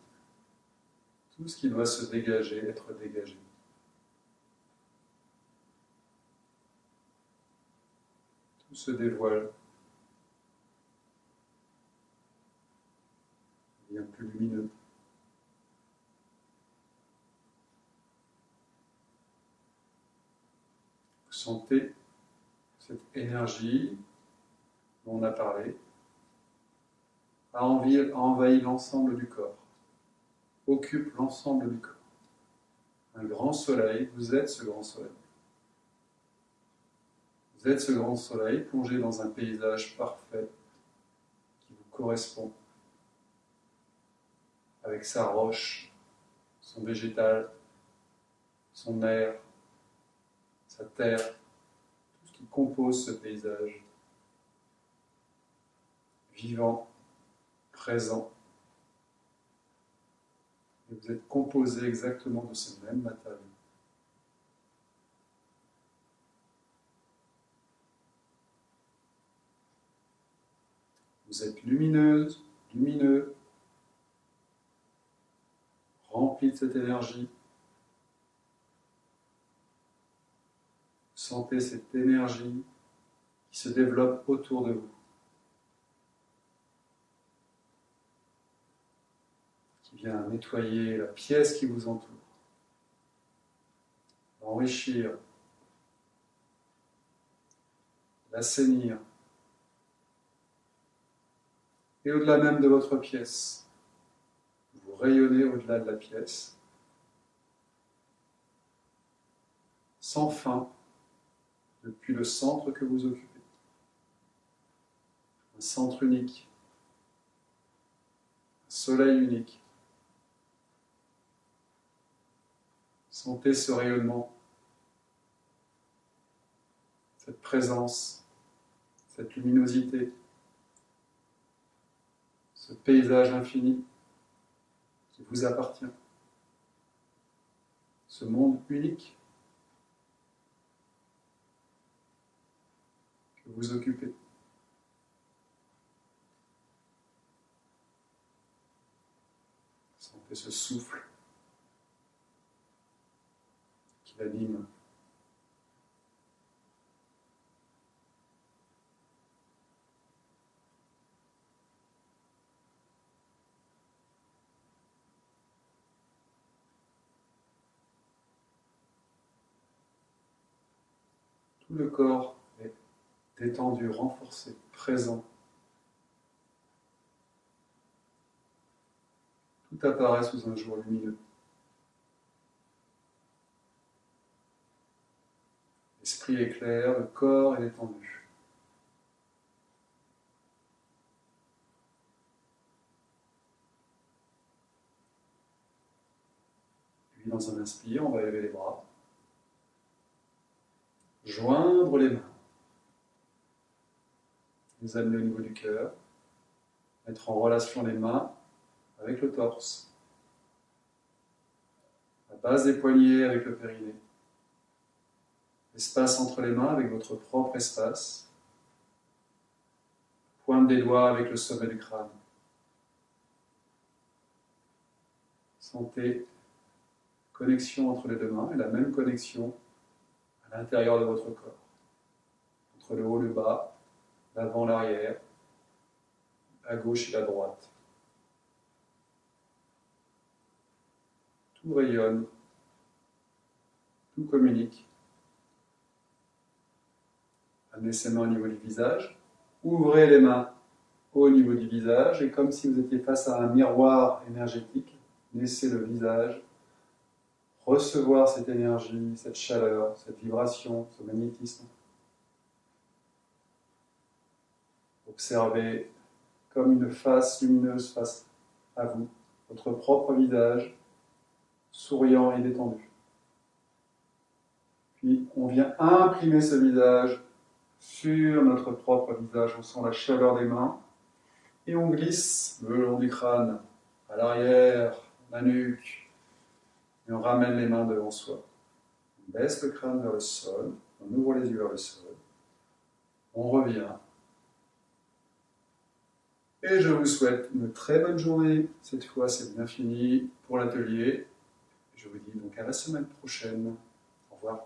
tout ce qui doit se dégager, être dégagé. Tout se dévoile. Devient plus lumineux. Vous sentez cette énergie dont on a parlé a envahi l'ensemble du corps, occupe l'ensemble du corps. Un grand soleil, vous êtes ce grand soleil. Vous êtes ce grand soleil plongé dans un paysage parfait qui vous correspond, avec sa roche, son végétal, son air, sa terre, tout ce qui compose ce paysage, vivant, présent. Et vous êtes composé exactement de ce même matériau. Vous êtes lumineuse, lumineux, rempli de cette énergie. Sentez cette énergie qui se développe autour de vous, qui vient nettoyer la pièce qui vous entoure, enrichir, l'assainir, et au-delà même de votre pièce, vous rayonnez au-delà de la pièce, sans fin, depuis le centre que vous occupez. Un centre unique, un soleil unique. Sentez ce rayonnement, cette présence, cette luminosité, ce paysage infini qui vous appartient, ce monde unique que vous occupez. Sentez ce souffle qui l'anime. Tout le corps est détendu, renforcé, présent. Tout apparaît sous un jour lumineux. L'esprit est clair, le corps est détendu. Puis dans un inspire, on va élever les bras. Joindre les mains. Les amener au niveau du cœur. Mettre en relation les mains avec le torse. La base des poignets avec le périnée. L'espace entre les mains avec votre propre espace. Pointe des doigts avec le sommet du crâne. Sentez connexion entre les deux mains et la même connexion à l'intérieur de votre corps. Entre le haut et le bas, l'avant, l'arrière, la gauche et la droite. Tout rayonne, tout communique. Amenez ses mains au niveau du visage. Ouvrez les mains au niveau du visage et comme si vous étiez face à un miroir énergétique, laissez le visage recevoir cette énergie, cette chaleur, cette vibration, ce magnétisme. Observez comme une face lumineuse face à vous, votre propre visage, souriant et détendu. Puis on vient imprimer ce visage sur notre propre visage, on sent la chaleur des mains et on glisse le long du crâne, à l'arrière, la nuque, et on ramène les mains devant soi. On baisse le crâne vers le sol, on ouvre les yeux vers le sol, on revient. Et je vous souhaite une très bonne journée. Cette fois, c'est bien fini pour l'atelier. Je vous dis donc à la semaine prochaine. Au revoir.